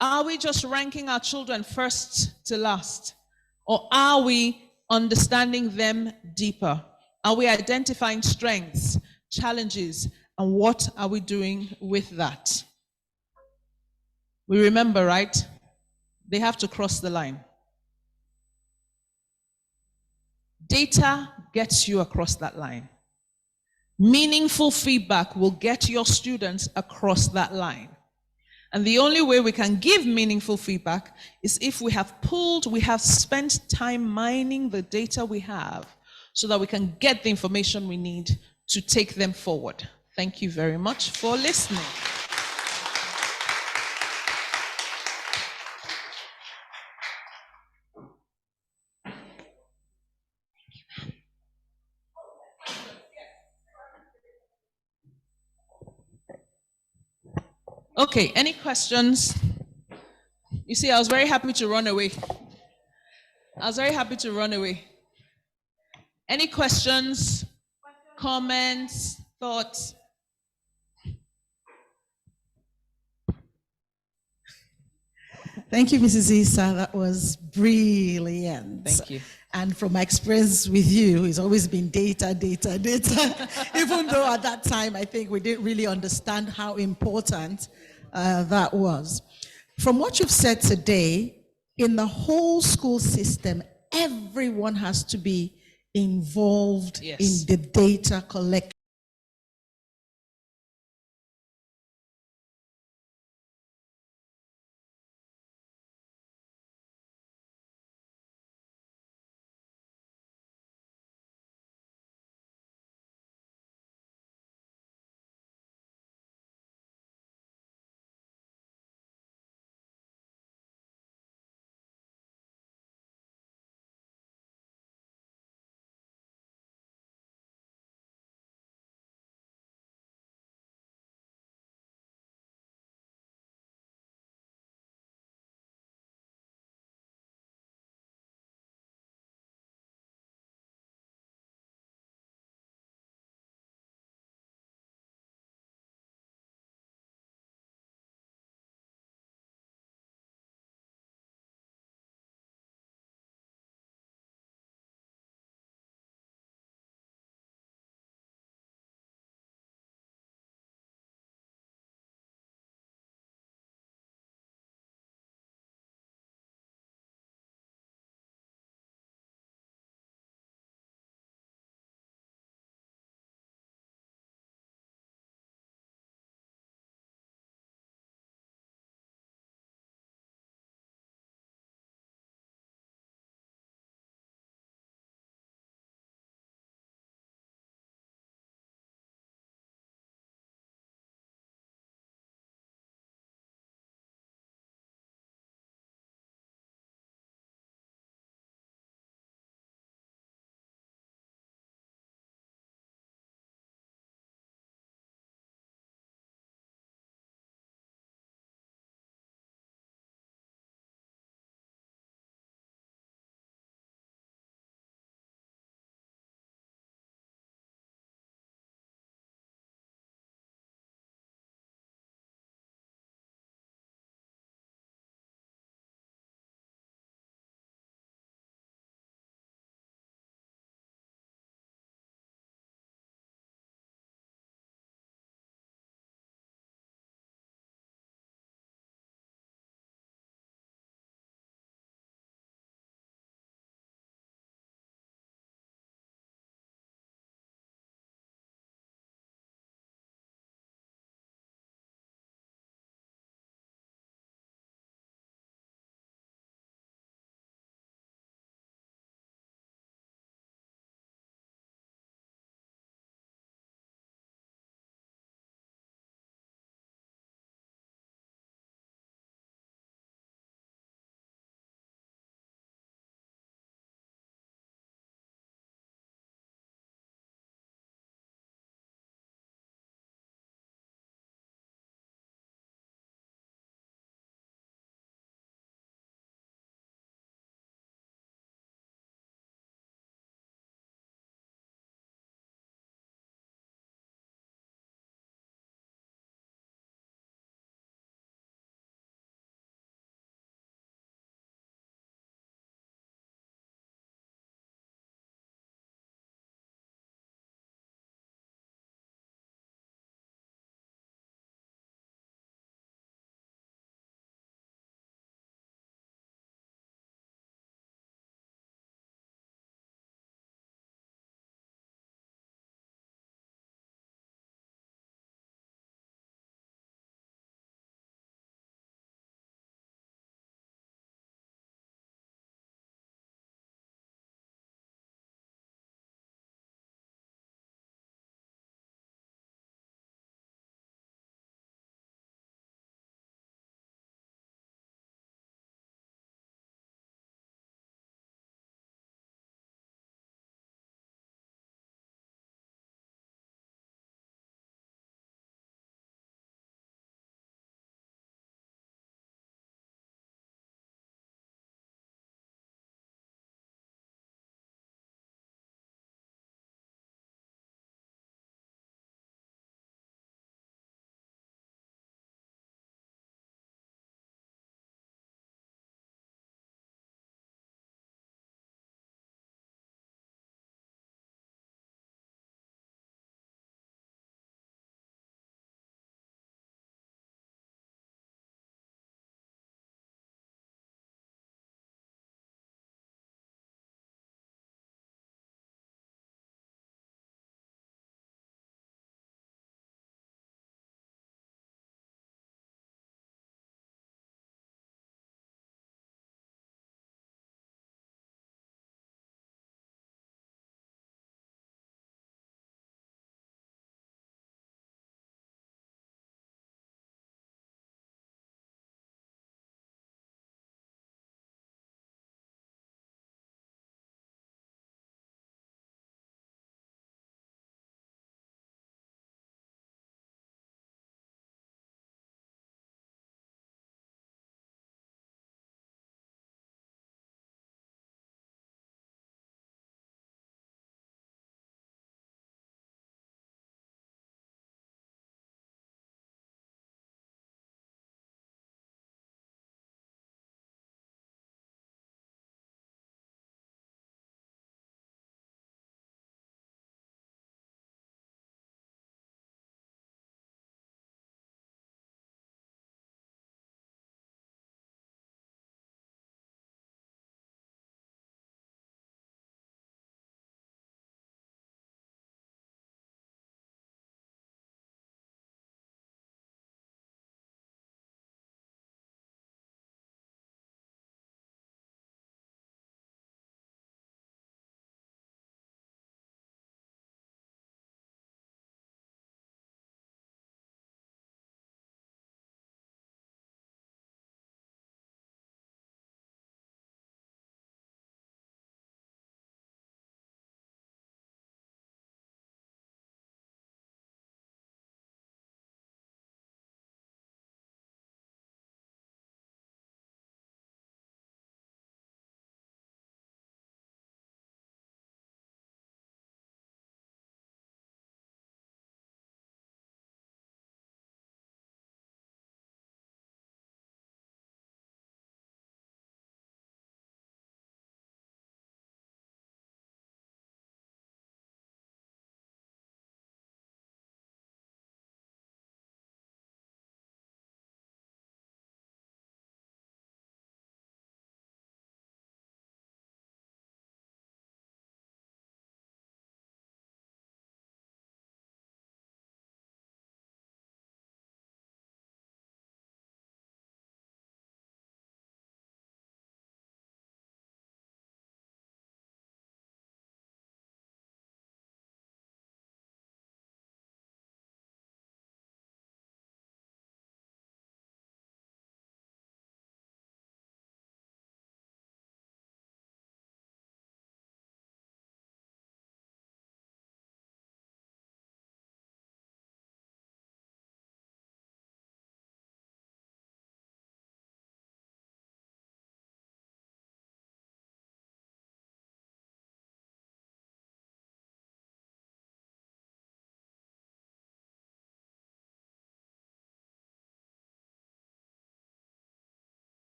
Speaker 2: Are we just ranking our children first to last? Or are we understanding them deeper? Are we identifying strengths, challenges, and what are we doing with that? We remember, right? They have to cross the line. Data gets you across that line. Meaningful feedback will get your students across that line. And the only way we can give meaningful feedback is if we have spent time mining the data we have so that we can get the information we need to take them forward. Thank you very much for listening. Okay, any questions? You see, I was very happy to run away. Any questions, comments, thoughts?
Speaker 6: Thank you, Mrs. Issa. That was brilliant.
Speaker 2: Thank you.
Speaker 6: And from my experience with you, it's always been data, data, data. Even though at that time, I think we didn't really understand how important that was. From what you've said today, in the whole school system, everyone has to be involved
Speaker 2: Yes.
Speaker 6: in the data collection.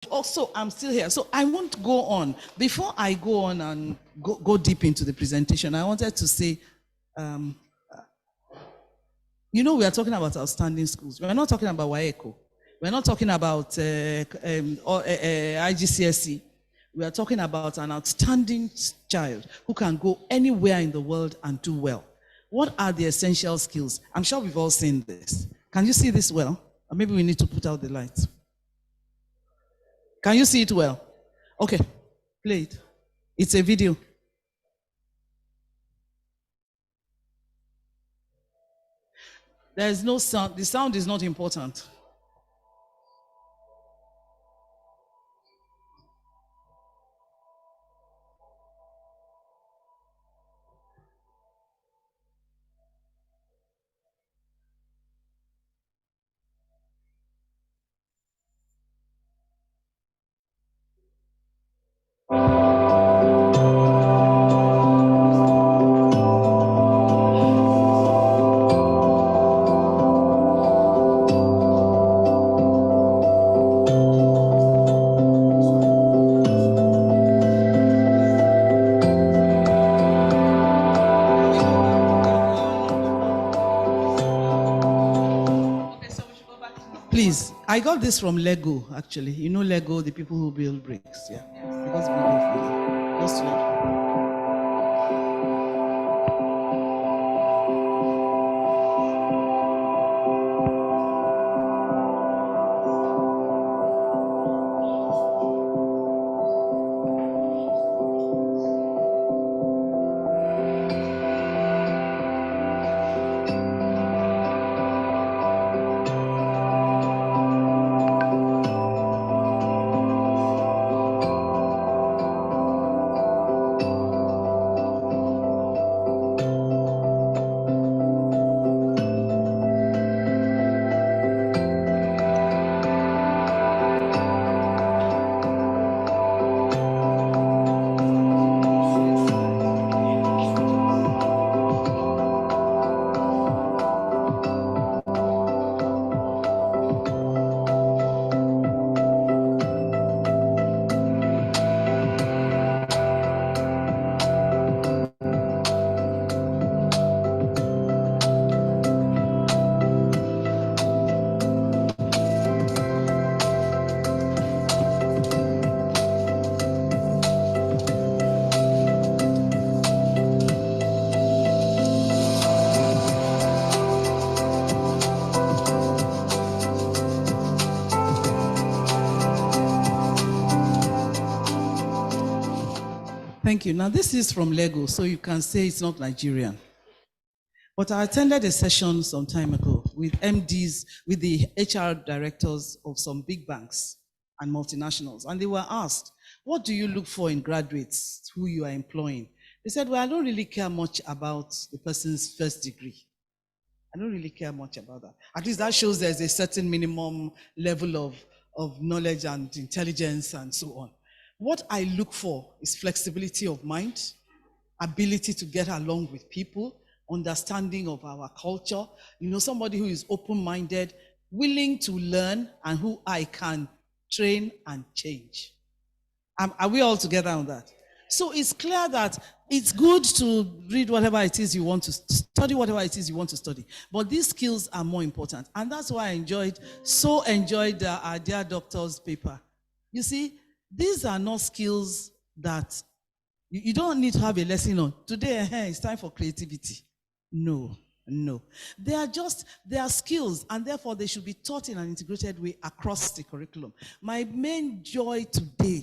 Speaker 8: also, I'm still here. So I won't go on. Before I go on and go deep into the presentation, I wanted to say, we are talking about outstanding schools. We're not talking about WAECO. We're not talking about IGCSE. We are talking about an outstanding child who can go anywhere in the world and do well. What are the essential skills? I'm sure we've all seen this. Can you see this well? Or maybe we need to put out the lights. Can you see it well? Okay, play it. It's a video. There is no sound. The sound is not important. Please, I got this from Lego, actually. You know Lego, the people who build bricks, yeah. Because we go for that. Just Lego. Thank you. Now, this is from Lego, so you can say it's not Nigerian. But I attended a session some time ago with MDs, with the HR directors of some big banks and multinationals, and they were asked, what do you look for in graduates who you are employing? They said, well, I don't really care much about the person's first degree. I don't really care much about that. At least that shows there's a certain minimum level of knowledge and intelligence and so on. What I look for is flexibility of mind, ability to get along with people, understanding of our culture, somebody who is open-minded, willing to learn, and who I can train and change. Are we all together on that? So it's clear that it's good to read whatever it is you want to study, whatever it is you want to study. But these skills are more important. And that's why I enjoyed our dear doctor's paper. You see, these are not skills that you don't need to have a lesson on. Today, it's time for creativity. No. They are skills, and therefore they should be taught in an integrated way across the curriculum. My main joy today,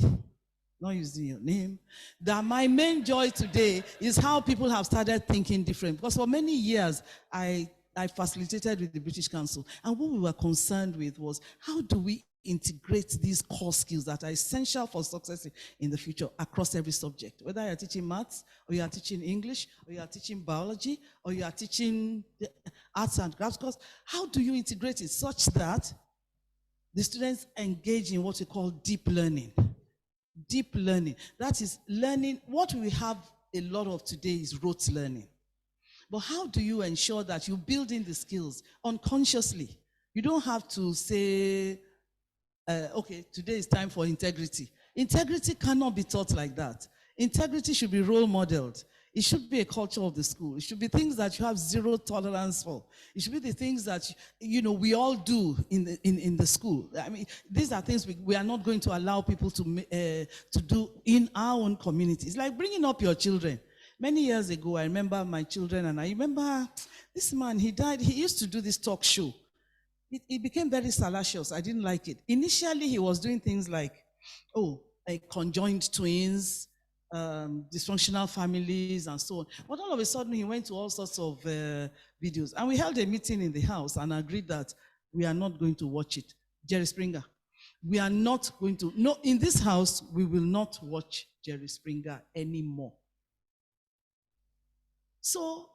Speaker 8: not using your name, that my main joy today is how people have started thinking different. Because for many years, I facilitated with the British Council, and what we were concerned with was, how do we integrate these core skills that are essential for success in the future across every subject, whether you're teaching maths, or you are teaching English, or you are teaching biology, or you are teaching arts and crafts course. How do you integrate it such that the students engage in what we call deep learning? Deep learning, that is learning. What we have a lot of today is rote learning. But how do you ensure that you build in the skills unconsciously? You don't have to say, okay, today is time for integrity. Integrity cannot be taught like that. Integrity should be role modeled. It should be a culture of the school. It should be things that you have zero tolerance for. It should be the things that we all do in the school. I mean, these are things we are not going to allow people to do in our own community. It's like bringing up your children. Many years ago, I remember my children, and I remember this man. He died. He used to do this talk show. It became very salacious. I didn't like it. Initially, he was doing things like, conjoined twins, dysfunctional families, and so on. But all of a sudden, he went to all sorts of videos. And we held a meeting in the house and agreed that we are not going to watch it. Jerry Springer. We are not going to, no, in this house, we will not watch Jerry Springer anymore. So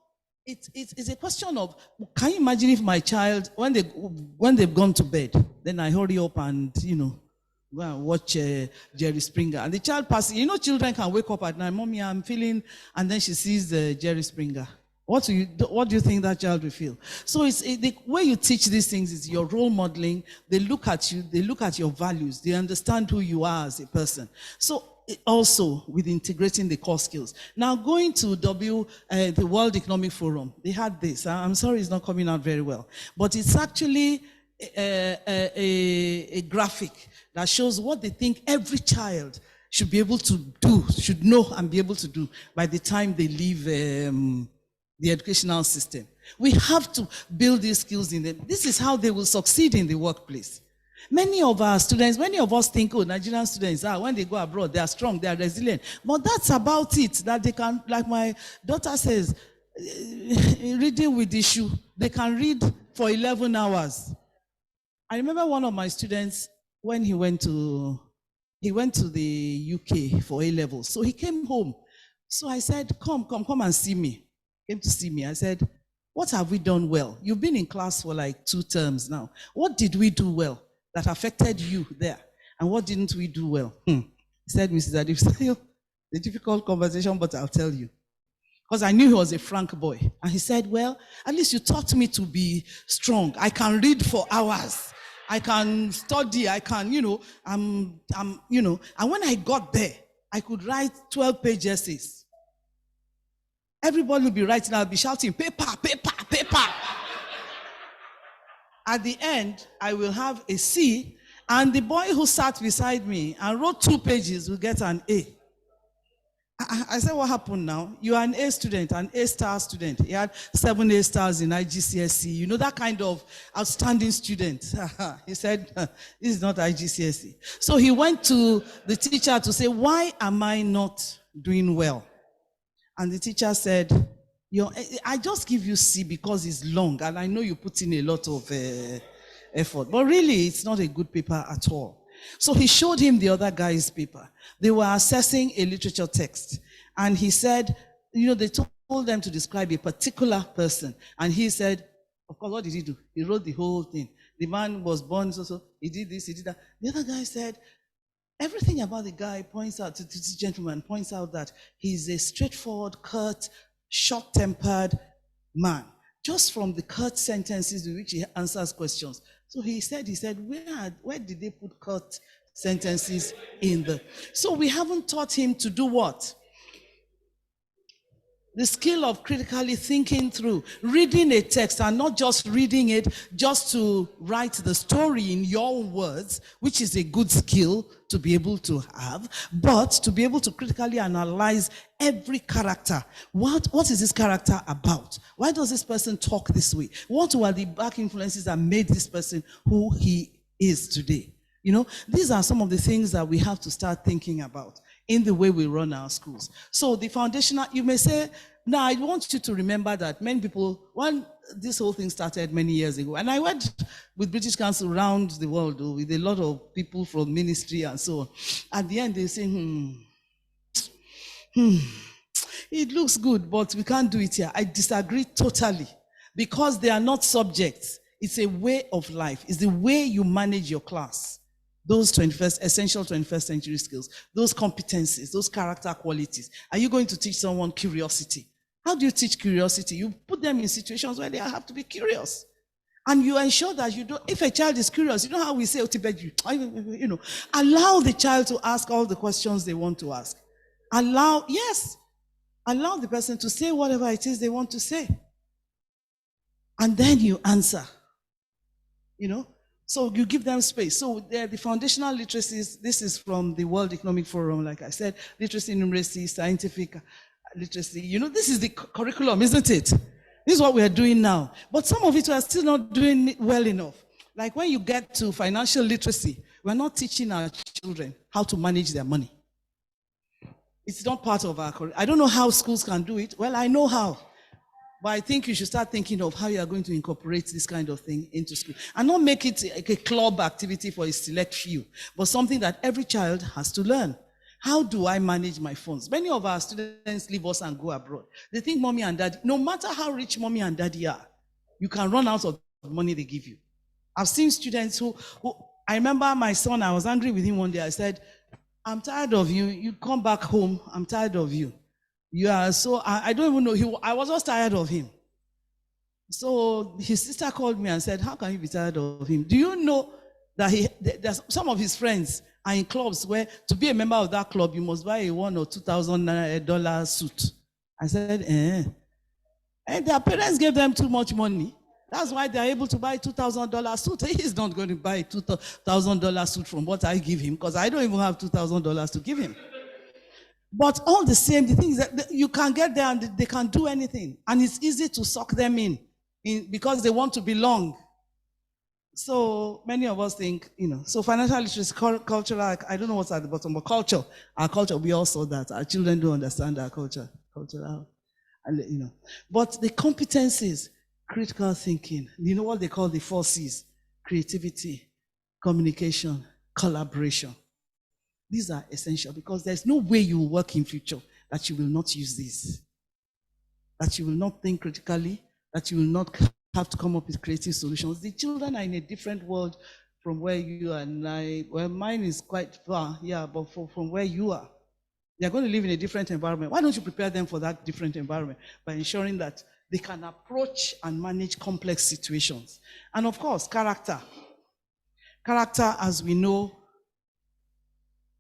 Speaker 8: it's a question of, can you imagine if my child, when they've gone to bed, then I hurry up and, go and watch Jerry Springer. And the child passes, children can wake up at night, Mommy, I'm feeling, and then she sees Jerry Springer. What do you think that child will feel? So the way you teach these things is your role modeling. They look at you, they look at your values, they understand who you are as a person. So also with integrating the core skills. Now going to the World Economic Forum, they had this. I'm sorry it's not coming out very well, but it's actually a graphic that shows what they think every child should be able to do, should know and be able to do by the time they leave the educational system. We have to build these skills in them. This is how they will succeed in the workplace. Many of our students, many of us think, Nigerian students, when they go abroad, they are strong, they are resilient. But that's about it, that they can, like my daughter says, reading with issue, they can read for 11 hours. I remember one of my students, when he went to the UK for A-levels. So he came home. So I said, come and see me. He came to see me. I said, what have we done well? You've been in class for like 2 terms now. What did we do well that affected you there? And what didn't we do well? He said, Mrs. Adif, still a difficult conversation, but I'll tell you. Because I knew he was a frank boy. And he said, well, at least you taught me to be strong. I can read for hours. I can study. I can, and when I got there, I could write 12-page essays. Everybody will be writing, I'll be shouting, paper, paper, paper. At the end, I will have a C, and the boy who sat beside me and wrote 2 pages will get an A. I said, what happened now? You are an A student, an A-star student. He had 7 A stars in IGCSE. That kind of outstanding student. He said, this is not IGCSE. So he went to the teacher to say, why am I not doing well? And the teacher said, I just give you C because it's long, and I know you put in a lot of effort. But really, it's not a good paper at all. So he showed him the other guy's paper. They were assessing a literature text. And he said, they told them to describe a particular person. And he said, of course, what did he do? He wrote the whole thing. The man was born so, he did this, he did that. The other guy said, everything about the guy points out, to this gentleman points out that he's a straightforward, curt, short-tempered man. Just from the curt sentences in which he answers questions. So he said, where did they put curt sentences in the? So we haven't taught him to do what? The skill of critically thinking through, reading a text and not just reading it just to write the story in your own words, which is a good skill to be able to have, but to be able to critically analyze every character. What is this character about? Why does this person talk this way? What were the back influences that made this person who he is today? These are some of the things that we have to start thinking about in the way we run our schools. So the foundational, you may say, now I want you to remember that many people, when this whole thing started many years ago, and I went with British Council around the world with a lot of people from ministry and so on. At the end, they say, it looks good, but we can't do it here. I disagree totally, because they are not subjects. It's a way of life. It's the way you manage your class. Those essential 21st century skills, those competencies, those character qualities. Are you going to teach someone curiosity? How do you teach curiosity? You put them in situations where they have to be curious. And you ensure that you don't, if a child is curious, you know how we say, allow the child to ask all the questions they want to ask. Allow the person to say whatever it is they want to say. And then you answer, So you give them space. So the foundational literacies, this is from the World Economic Forum, like I said, literacy, numeracy, scientific literacy. This is the curriculum, isn't it? This is what we are doing now. But some of it we are still not doing well enough. Like when you get to financial literacy, we're not teaching our children how to manage their money. It's not part of our curriculum. I don't know how schools can do it. Well, I know how. But I think you should start thinking of how you are going to incorporate this kind of thing into school. And not make it a club activity for a select few, but something that every child has to learn. How do I manage my funds? Many of our students leave us and go abroad. They think mommy and daddy, no matter how rich mommy and daddy are, you can run out of the money they give you. I've seen students who I remember my son, I was angry with him one day. I said, I'm tired of you. You come back home, I'm tired of you. You are so, I don't even know, I was just tired of him. So his sister called me and said, how can you be tired of him? Do you know that some of his friends are in clubs where to be a member of that club, you must buy a $1,000 or $2,000 suit? I said, And their parents gave them too much money. That's why they're able to buy a $2,000 suit. He's not going to buy a $2,000 suit from what I give him, because I don't even have $2,000 to give him. But all the same, the thing is that you can get there and they can do anything. And it's easy to suck them in because they want to belong. So many of us think, so financial literacy, cultural, I don't know what's at the bottom, but culture, our culture, we all saw that. Our children don't understand our culture, and But the competencies, critical thinking, what they call the 4 C's, creativity, communication, collaboration. These are essential because there's no way you will work in future that you will not use these, that you will not think critically, that you will not have to come up with creative solutions. The children are in a different world from where you and I, well, mine is quite far, but from where you are. They're going to live in a different environment. Why don't you prepare them for that different environment by ensuring that they can approach and manage complex situations? And of course, character. Character, as we know,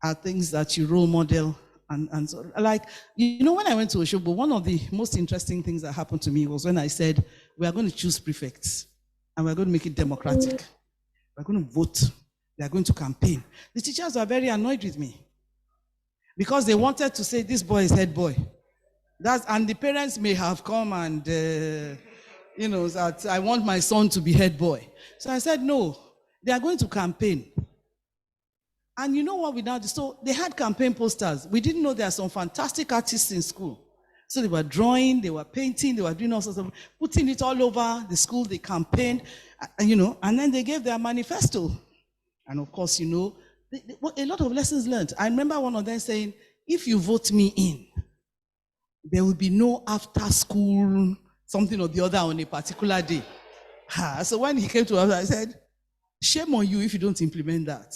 Speaker 8: are things that you role model and so, like, when I went to Oshobo, one of the most interesting things that happened to me was when I said, we are going to choose prefects and we're going to make it democratic. We're going to vote. They are going to campaign. The teachers were very annoyed with me because they wanted to say, this boy is head boy. And the parents may have come and, that I want my son to be head boy. So I said, no, they are going to campaign. And you know what we now do? So they had campaign posters. We didn't know there are some fantastic artists in school. So they were drawing, they were painting, they were doing all sorts of, putting it all over the school, they campaigned, and then they gave their manifesto. And of course, a lot of lessons learned. I remember one of them saying, if you vote me in, there will be no after school, something or the other on a particular day. So when he came to us, I said, shame on you if you don't implement that.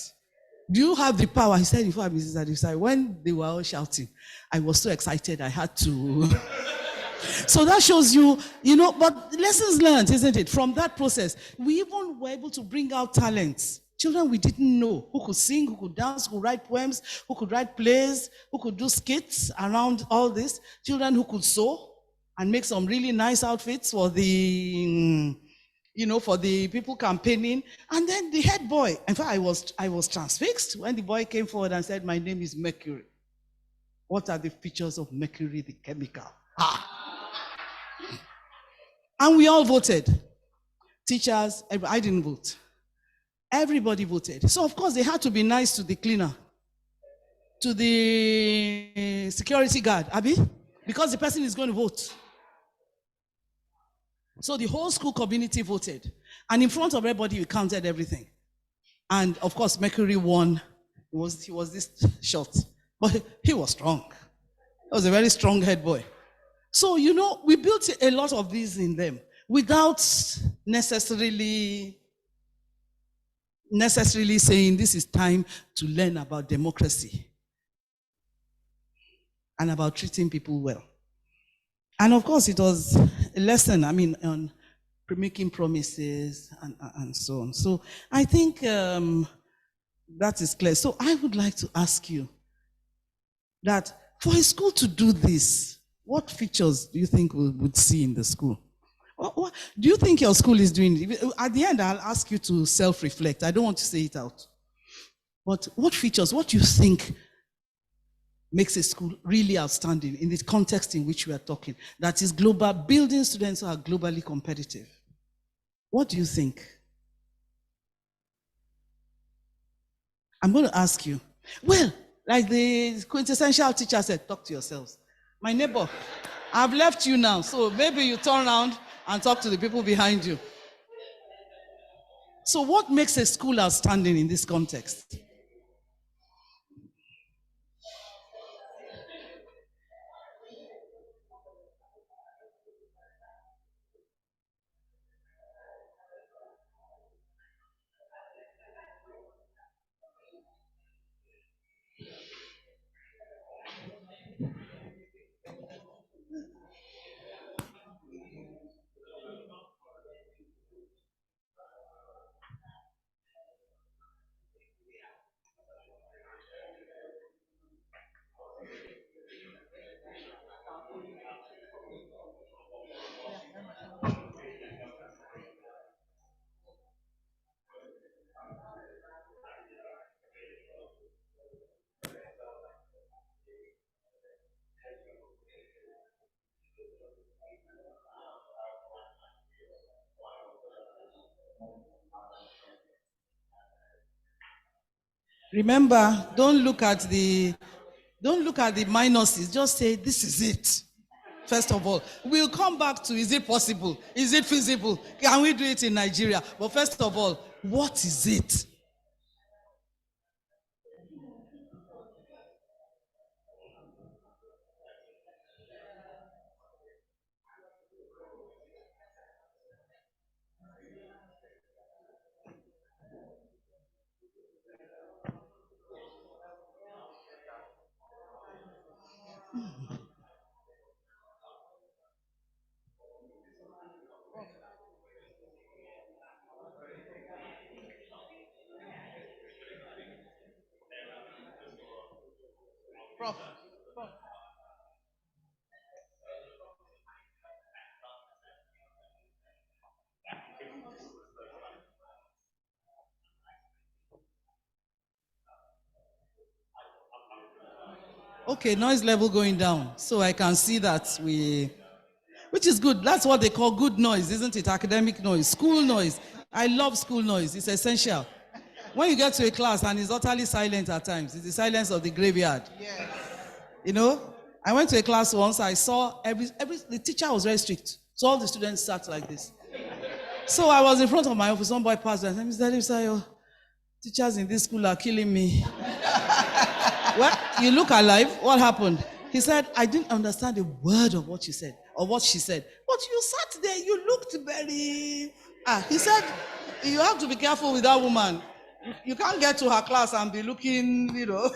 Speaker 8: Do you have the power? He said, before Mrs. Adisai, when they were all shouting, I was so excited, I had to. So that shows you, but lessons learned, isn't it? From that process, we even were able to bring out talents. Children we didn't know, who could sing, who could dance, who could write poems, who could write plays, who could do skits around all this. Children who could sew and make some really nice outfits for the for the people campaigning. And then the head boy, in fact, I was transfixed when the boy came forward and said, my name is Mercury. What are the features of mercury, the chemical? And we all voted. Teachers, I didn't vote. Everybody voted. So of course they had to be nice to the cleaner, to the security guard, Abi, because the person is going to vote. So the whole school community voted. And in front of everybody, we counted everything. And of course, Mercury won. He was this short. But he was strong. He was a very strong head boy. So, we built a lot of these in them without necessarily saying this is time to learn about democracy and about treating people well. And of course, it was a lesson, on making promises, and so on. So I think that is clear. So I would like to ask you that for a school to do this, what features do you think we would see in the school? What do you think your school is doing? At the end, I'll ask you to self-reflect. I don't want to say it out. But what features, what do you think makes a school really outstanding in the context in which we are talking? That is global, building students who are globally competitive. What do you think? I'm going to ask you. Well, like the quintessential teacher said, talk to yourselves. My neighbor, I've left you now, so maybe you turn around and talk to the people behind you. So what makes a school outstanding in this context? Remember, don't look at the minuses. Just say, this is it. First of all, we'll come back to, is it possible? Is it feasible? Can we do it in Nigeria? But first of all, what is it? Okay, noise level going down. So I can see that which is good. That's what they call good noise, isn't it? Academic noise, school noise. I love school noise. It's essential. When you get to a class and it's utterly silent at times, it's the silence of the graveyard. Yes. You know, I went to a class once, I saw the teacher was very strict. So all the students sat like this. So I was in front of my office, one boy passed and said, Mr. Davis, teachers in this school are killing me. Well, you look alive, what happened? He said, I didn't understand a word of what you said, or what she said. But you sat there, you looked very... He said, you have to be careful with that woman. You can't get to her class and be looking, you know.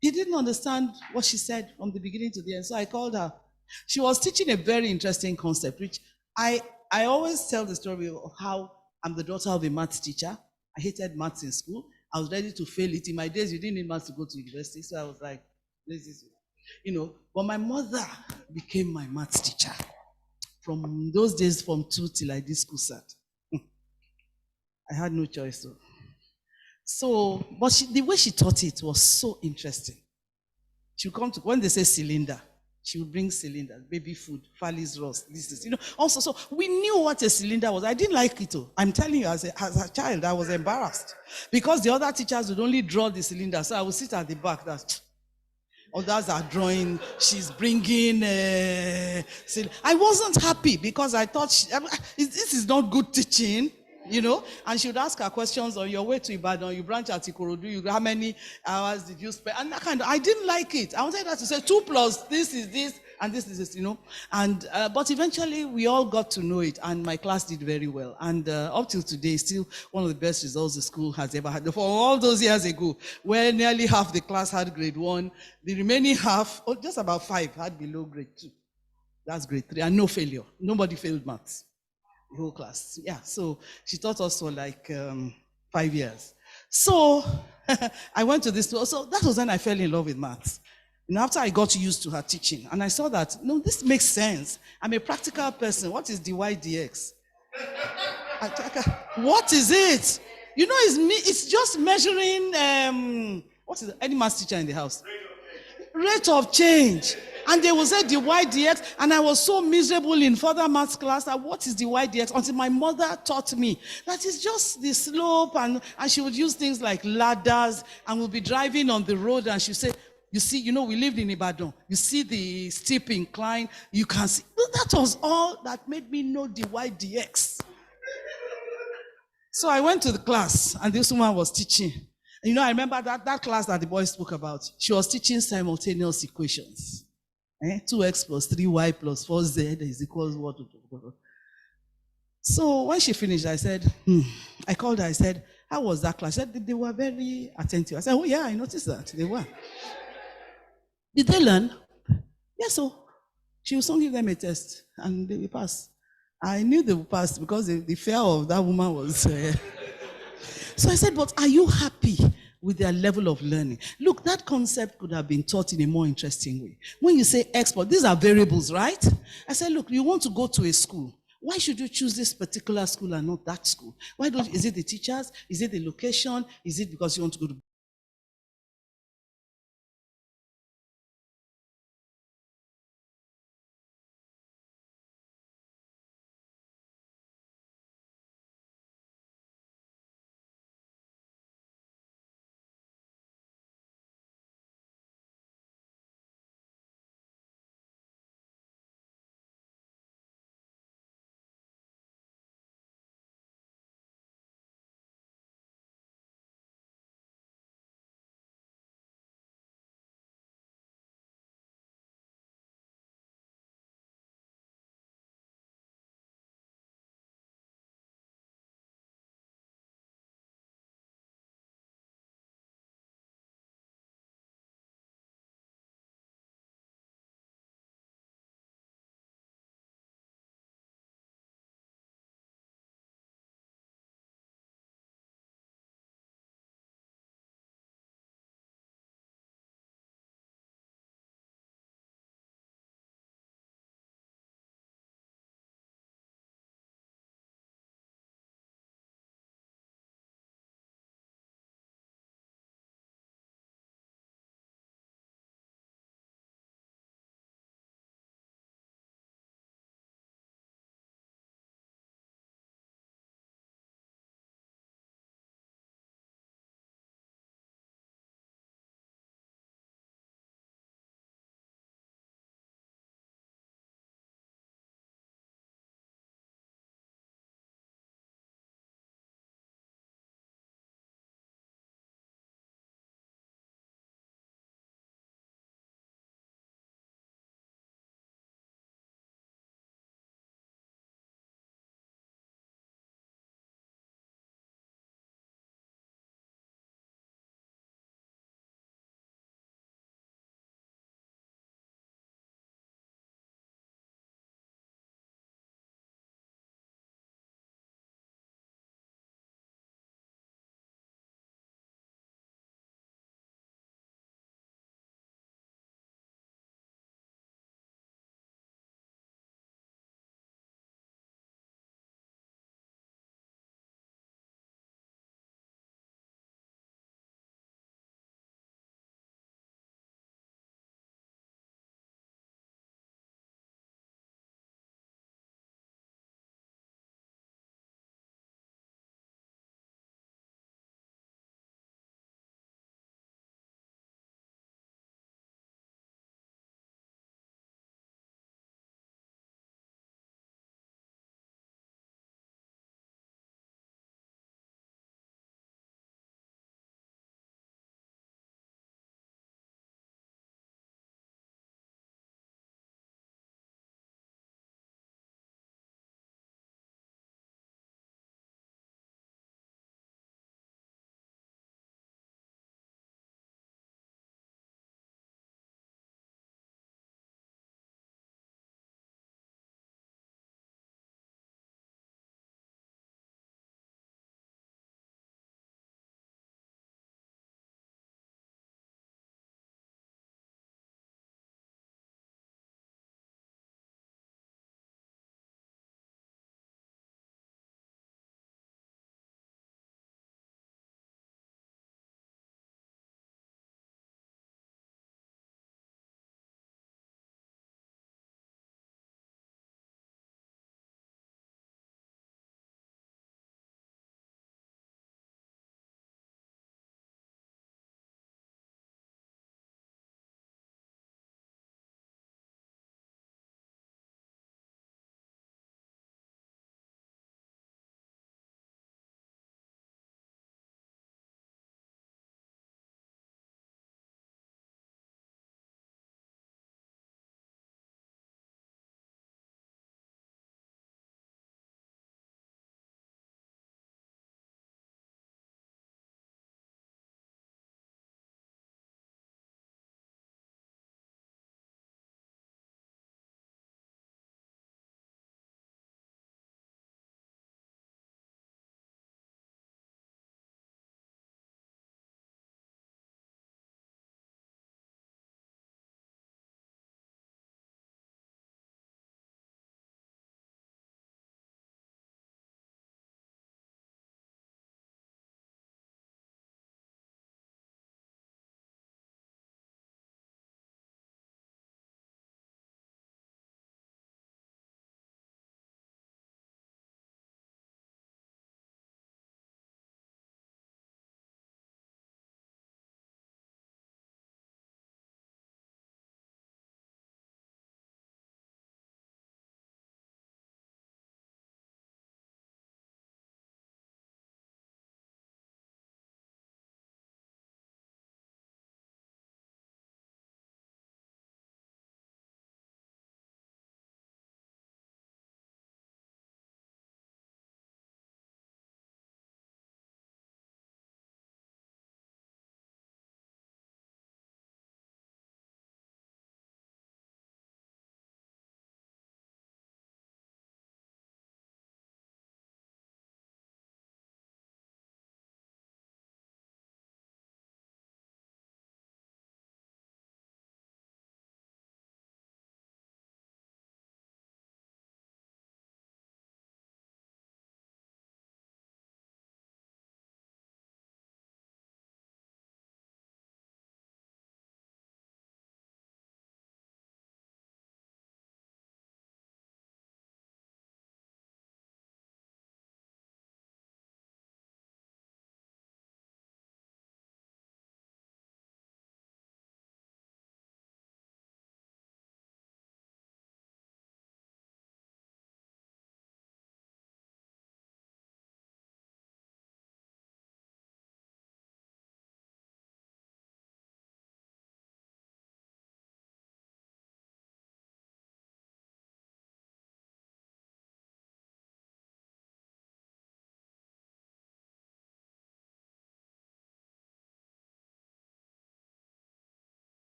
Speaker 8: He didn't understand what she said from the beginning to the end, so I called her. She was teaching a very interesting concept, which I always tell the story of how I'm the daughter of a maths teacher. I hated maths in school. I was ready to fail it. In my days, you didn't need maths to go to university, so I was like, this is, you know. But my mother became my maths teacher. From those days, from 2 till I did school cert. I had no choice. So, but the way she taught it was so interesting. She would come to, when they say cylinder, she would bring cylinder, baby food, Fali's Ross, this is, you know. Also, so we knew what a cylinder was. I didn't like it. I'm telling you, as a child, I was embarrassed. Because the other teachers would only draw the cylinder. So I would sit at the back. Others are drawing, she's bringing, I wasn't happy because I thought, this is not good teaching. You know, and she would ask her questions on your way to Ibadan, you branch at Ikorodu, how many hours did you spend? And that kind of, I didn't like it. I wanted her to say 2 plus this is this, and this is this, you know. And, but eventually we all got to know it, and my class did very well. And up till today, still one of the best results the school has ever had. For all those years ago, where nearly half the class had grade 1, the remaining half, just about 5, had below grade 2. That's grade 3, and no failure. Nobody failed maths, the whole class. Yeah, so she taught us for like 5 years. So I went to this school. So that was when I fell in love with maths. And after I got used to her teaching, and I saw that, no, this makes sense. I'm a practical person. What is dy dx? What is it? You know, it's just measuring, what is it? Any maths teacher in the house? Rate of change. And they will say dy dx, and I was so miserable in further maths class that what is dy dx, until my mother taught me that it's just the slope, and she would use things like ladders, and we'll be driving on the road, and she'll say, you see, you know, we lived in Ibadan. You see the steep incline, you can see. That was all that made me know dy dx. So I went to the class, and this woman was teaching. And you know, I remember that class that the boy spoke about. She was teaching simultaneous equations. 2x plus 3y plus 4z is equals what? So when she finished, I said, I called her, I said, how was that class? She said, they were very attentive. I said, oh yeah, I noticed that. They were. Did they learn? Yes, so she will soon give them a test, and they will pass. I knew they would pass because the fear of that woman was... So I said, but are you happy with their level of learning? Look, that concept could have been taught in a more interesting way. When you say export, these are variables, right? I said, look, you want to go to a school. Why should you choose this particular school and not that school? Is it the teachers? Is it the location? Is it because you want to go to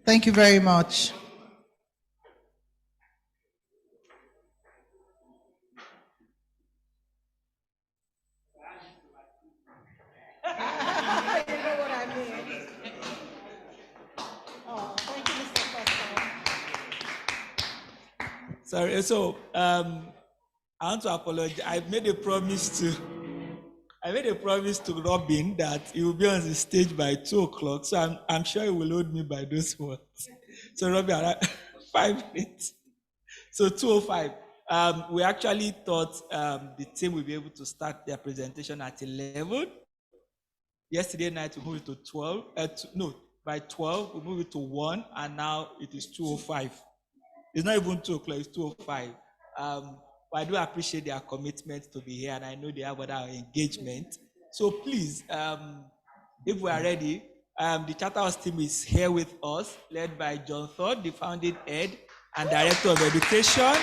Speaker 1: Thank you very much.
Speaker 9: Sorry, so I want to apologize. I made a promise to Robin that he will be on the stage by 2:00. So I'm sure he will hold me by those words. So Robin, 5 minutes. So 2:05. We actually thought the team will be able to start their presentation at 11. Yesterday night we moved it to 12. By 12 we moved it to 1, and now it is 2:05. It's not even 2:00, it's 2:05. But I do appreciate their commitment to be here, and I know they have other engagement. So please, if we are ready, the Charterhouse team is here with us, led by John Thorpe, the founding head and director of education.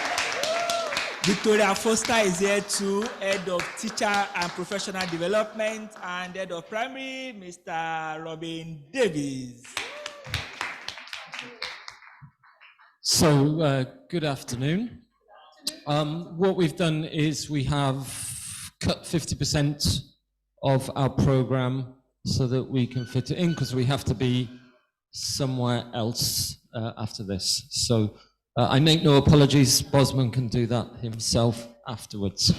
Speaker 9: Victoria Foster is here too, head of teacher and professional development, and head of primary, Mr. Robin Davies.
Speaker 10: So, good afternoon. What we've done is we have cut 50% of our program so that we can fit it in, because we have to be somewhere else after this. So I make no apologies. Bosman can do that himself afterwards.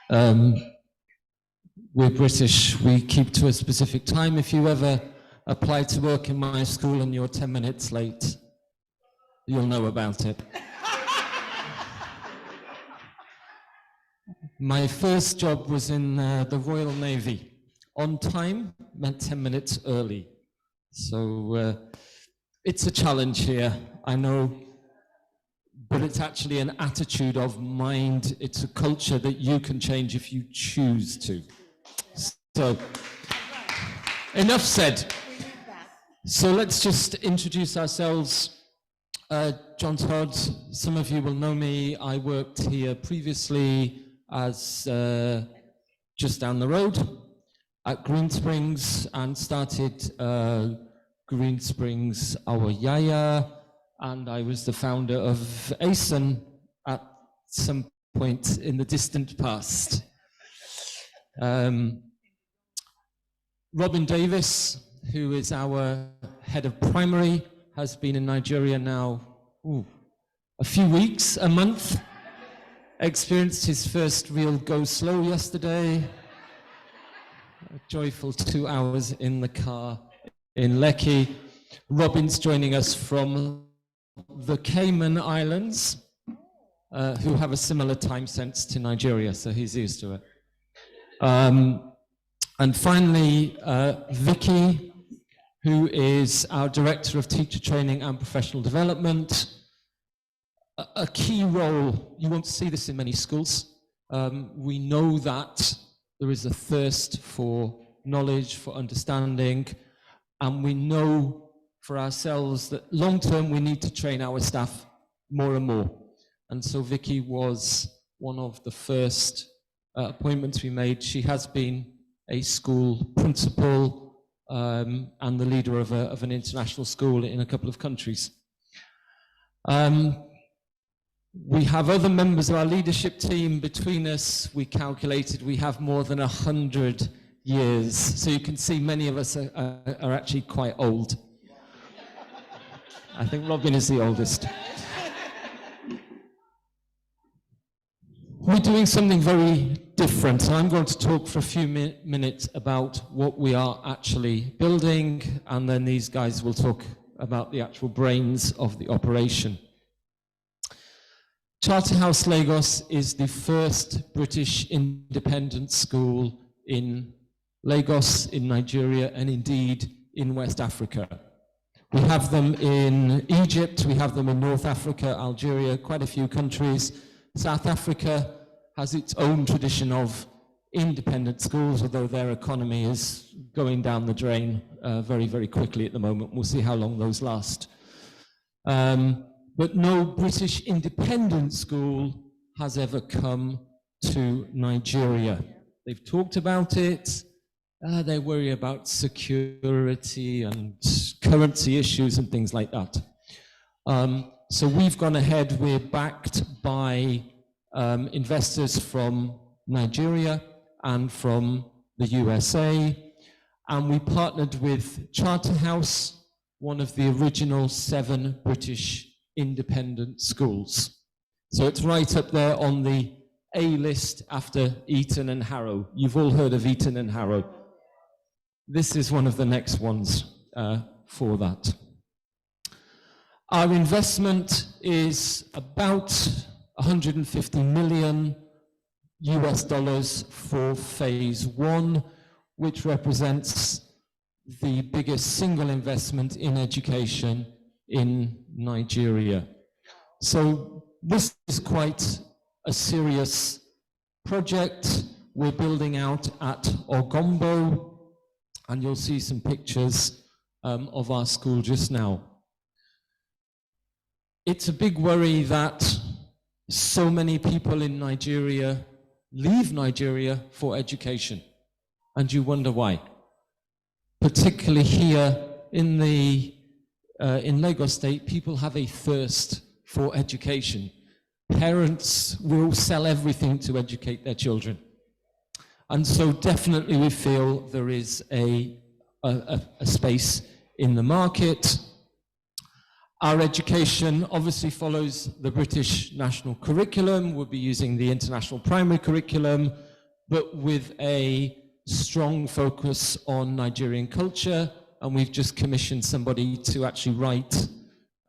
Speaker 10: We're British. We keep to a specific time. If you ever apply to work in my school and you're 10 minutes late, you'll know about it. My first job was in the Royal Navy. On time meant 10 minutes early. So it's a challenge here, I know, but it's actually an attitude of mind. It's a culture that you can change if you choose to. So, enough said. So let's just introduce ourselves. John Todd, some of you will know me. I worked here previously as just down the road at Green Springs, and started Green Springs Awayaya, and I was the founder of ASEN at some point in the distant past. Robin Davis, who is our head of primary, has been in Nigeria now a few weeks, a month. Experienced his first real go slow yesterday. A joyful 2 hours in the car in Lekki. Robin's joining us from the Cayman Islands, who have a similar time sense to Nigeria, so he's used to it. And finally, Vicky, who is our Director of Teacher Training and Professional Development. A key role, you won't see this in many schools. We know that there is a thirst for knowledge, for understanding, and we know for ourselves that long-term we need to train our staff more and more. And so Vicky was one of the first appointments we made. She has been a school principal and the leader of an international school in a couple of countries. We have other members of our leadership team between us. We calculated we have more than 100 years. So you can see many of us are actually quite old. I think Robin is the oldest. We're doing something very different. I'm going to talk for a few minutes about what we are actually building, and then these guys will talk about the actual brains of the operation. Charterhouse Lagos is the first British independent school in Lagos, in Nigeria, and indeed in West Africa. We have them in Egypt, we have them in North Africa, Algeria, quite a few countries. South Africa has its own tradition of independent schools, although their economy is going down the drain very, very quickly at the moment. We'll see how long those last. But no British independent school has ever come to Nigeria. They've talked about it. They worry about security and currency issues and things like that. So we've gone ahead, we're backed by investors from Nigeria and from the USA, and we partnered with Charterhouse, one of the original 7 British independent schools. So it's right up there on the A list after Eton and Harrow. You've all heard of Eton and Harrow. This is one of the next ones for that. Our investment is about 150 million US dollars for phase 1, which represents the biggest single investment in education in Nigeria. So this is quite a serious project. We're building out at Ogombo, and you'll see some pictures of our school just now. It's a big worry that so many people in Nigeria leave Nigeria for education, and you wonder why. Particularly here in Lagos State, people have a thirst for education. Parents will sell everything to educate their children. And so definitely we feel there is a space in the market. Our education obviously follows the British national curriculum. We'll be using the international primary curriculum, but with a strong focus on Nigerian culture. And we've just commissioned somebody to actually write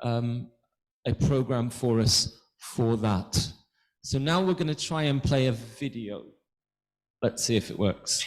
Speaker 10: a program for us for that. So now we're going to try and play a video. Let's see if it works.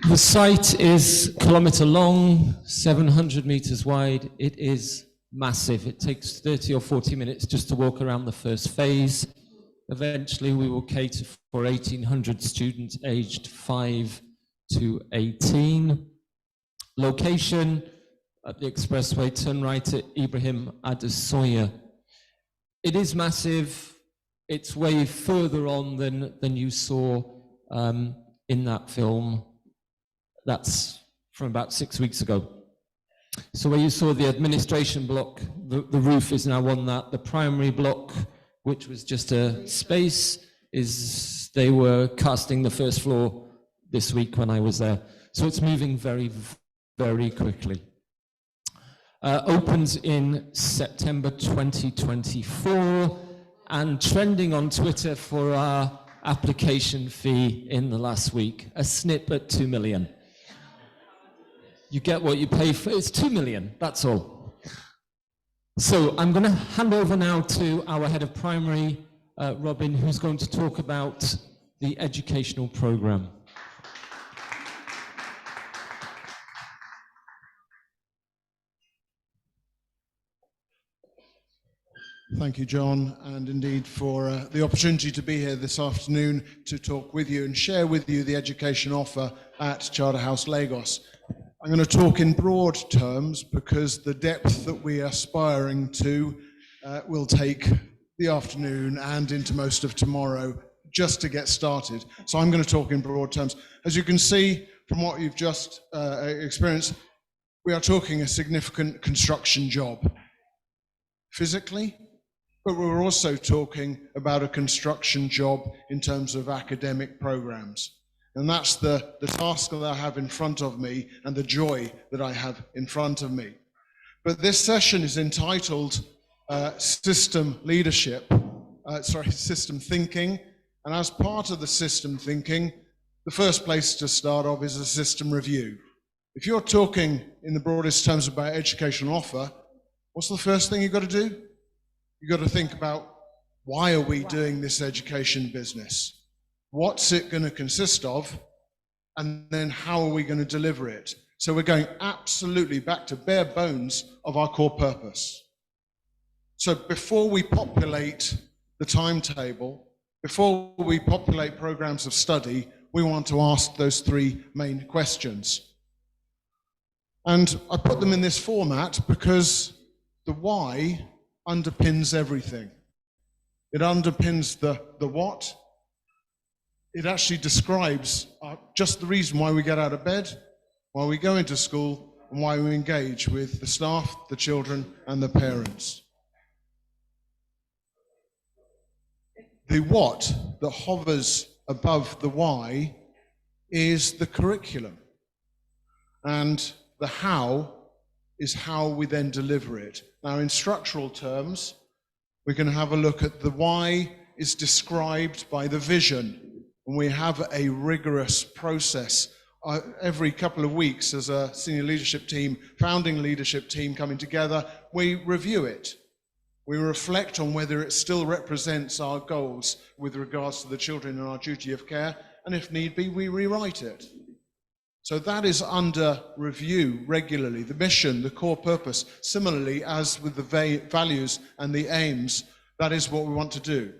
Speaker 10: The site is a kilometer long, 700 meters wide. It is massive. It takes 30 or 40 minutes just to walk around the first phase. Eventually, we will cater for 1,800 students aged 5 to 18. Location at the expressway, turn right at Ibrahim Adesoya It is massive. It's way further on than you saw in that film. That's from about 6 weeks ago. So where you saw the administration block, the roof is now on that. The primary block, which was just a space, they were casting the first floor this week when I was there. So it's moving very, very quickly. Opens in September 2024 and trending on Twitter for our application fee in the last week, a snip at 2 million. You get what you pay for. It's 2 million, that's all. So I'm going to hand over now to our head of primary, Robin, who's going to talk about the educational program.
Speaker 11: Thank you, John, and indeed for the opportunity to be here this afternoon to talk with you and share with you the education offer at Charterhouse Lagos. I'm going to talk in broad terms because the depth that we are aspiring to will take the afternoon and into most of tomorrow just to get started. So I'm going to talk in broad terms. As you can see from what you've just experienced, we are talking a significant construction job physically, but we're also talking about a construction job in terms of academic programs. And that's the task that I have in front of me and the joy that I have in front of me. But this session is entitled System Thinking. And as part of the system thinking, the first place to start off is a system review. If you're talking in the broadest terms about educational offer, what's the first thing you've got to do? You've got to think about, why are we doing this education business? What's it going to consist of? And then how are we going to deliver it? So we're going absolutely back to bare bones of our core purpose. So before we populate the timetable, before we populate programs of study, we want to ask those three main questions. And I put them in this format because the why underpins everything. It underpins the what. It actually describes just the reason why we get out of bed, why we go into school, and why we engage with the staff, the children, and the parents. The what that hovers above the why is the curriculum. And the how is how we then deliver it. Now, in structural terms, we're going to have a look at the why is described by the vision. And we have a rigorous process every couple of weeks as a senior leadership team, founding leadership team coming together. We review it. We reflect on whether it still represents our goals with regards to the children and our duty of care. And if need be, we rewrite it. So that is under review regularly, the mission, the core purpose. Similarly, as with the values and the aims, that is what we want to do.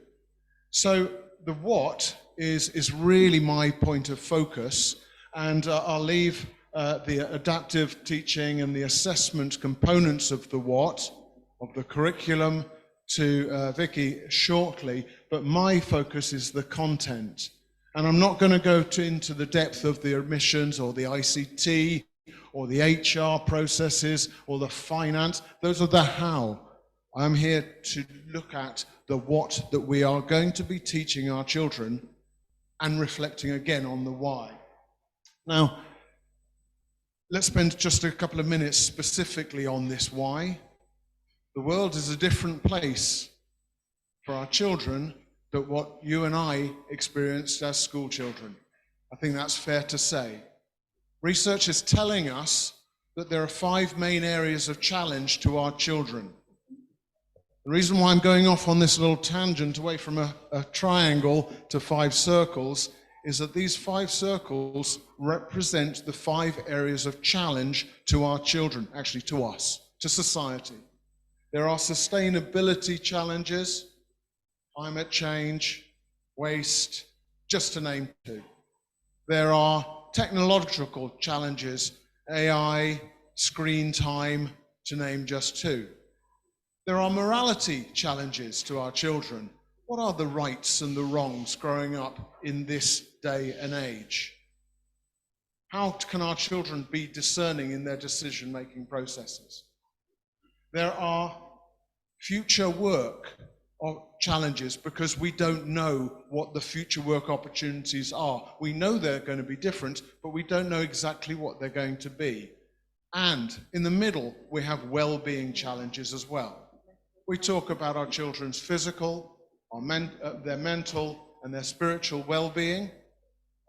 Speaker 11: So the what is really my point of focus, and I'll leave the adaptive teaching and the assessment components of the what, of the curriculum, to Vicky shortly, but my focus is the content. And I'm not going to go into the depth of the admissions or the ICT or the HR processes or the finance. Those are the how. I'm here to look at the what that we are going to be teaching our children and reflecting again on the why. Now, let's spend just a couple of minutes specifically on this why. The world is a different place for our children than what you and I experienced as school children. I think that's fair to say. Research is telling us that there are 5 main areas of challenge to our children. The reason why I'm going off on this little tangent away from a triangle to 5 circles is that these 5 circles represent the 5 areas of challenge to our children, actually to us, to society. There are sustainability challenges, climate change, waste, just to name 2. There are technological challenges, AI, screen time, to name just 2. There are morality challenges to our children. What are the rights and the wrongs growing up in this day and age? How can our children be discerning in their decision-making processes? There are future work challenges because we don't know what the future work opportunities are. We know they're going to be different, but we don't know exactly what they're going to be. And in the middle, we have well-being challenges as well. We talk about our children's physical, their mental, and their spiritual well-being,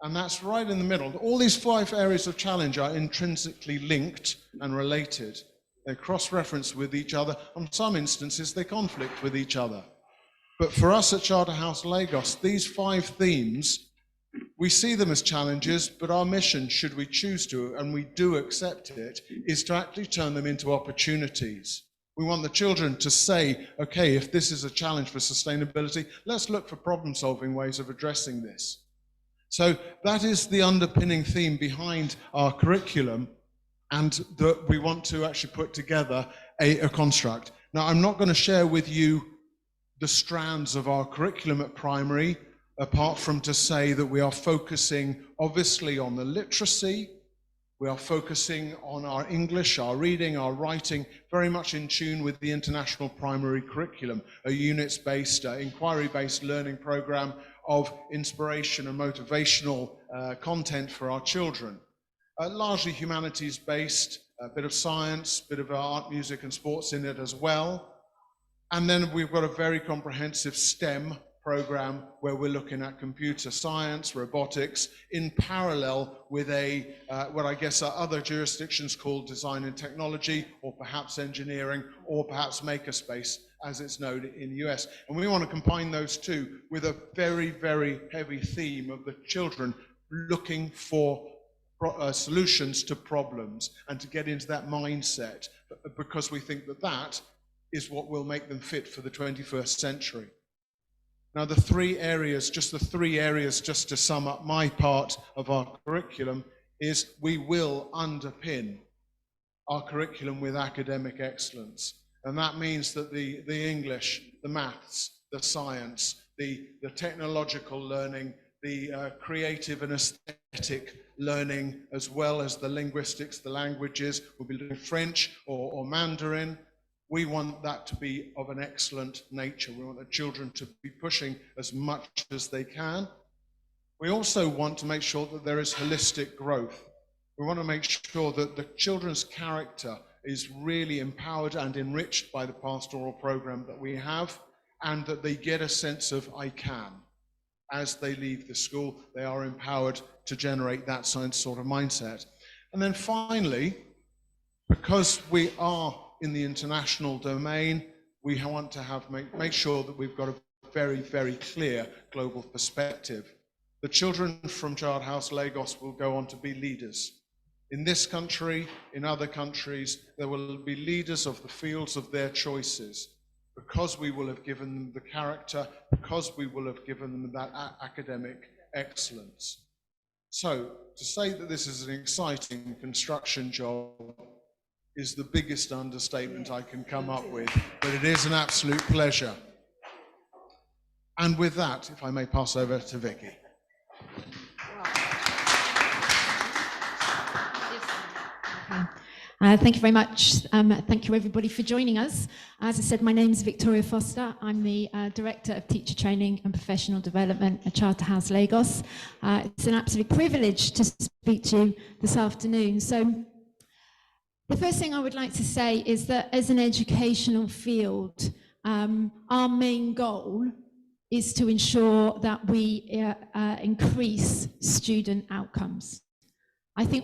Speaker 11: and that's right in the middle. All these 5 areas of challenge are intrinsically linked and related. They cross-reference with each other. In some instances, they conflict with each other. But for us at Charterhouse Lagos, these 5 themes, we see them as challenges, but our mission, should we choose to, and we do accept it, is to actually turn them into opportunities. We want the children to say, okay, if this is a challenge for sustainability, let's look for problem-solving ways of addressing this. So that is the underpinning theme behind our curriculum, and that we want to actually put together a construct. Now, I'm not going to share with you the strands of our curriculum at primary, apart from to say that we are focusing obviously on the literacy, we are focusing on our English, our reading, our writing, very much in tune with the International Primary Curriculum, a units-based, inquiry-based learning program of inspiration and motivational content for our children. Largely humanities-based, a bit of science, a bit of art, music, and sports in it as well. And then we've got a very comprehensive STEM program where we're looking at computer science, robotics, in parallel with what I guess are other jurisdictions called design and technology, or perhaps engineering, or perhaps makerspace, as it's known in the US. And we want to combine those two with a very, very heavy theme of the children looking for solutions to problems, and to get into that mindset, because we think that that is what will make them fit for the 21st century. Now, the 3 areas, just to sum up my part of our curriculum, is we will underpin our curriculum with academic excellence. And that means that the English, the maths, the science, the technological learning, the creative and aesthetic learning, as well as the linguistics, the languages, we'll be doing French or Mandarin. We want that to be of an excellent nature. We want the children to be pushing as much as they can. We also want to make sure that there is holistic growth. We want to make sure that the children's character is really empowered and enriched by the pastoral program that we have, and that they get a sense of I can. As they leave the school, they are empowered to generate that sort of mindset. And then finally, because we are in the international domain, we want to make sure that we've got a very, very clear global perspective. The children from Charterhouse Lagos will go on to be leaders. In this country, in other countries, there will be leaders of the fields of their choices, because we will have given them the character, because we will have given them that academic excellence. So, to say that this is an exciting construction job is the biggest understatement I can come up with, but it is an absolute pleasure. And with that, if I may pass over to Vicky.
Speaker 12: Thank you very much. Thank you everybody for joining us. As I said, my name is Victoria Foster. I'm the Director of Teacher Training and Professional Development at Charterhouse Lagos. It's an absolute privilege to speak to you this afternoon. So the first thing I would like to say is that as an educational field, our main goal is to ensure that we increase student outcomes. I think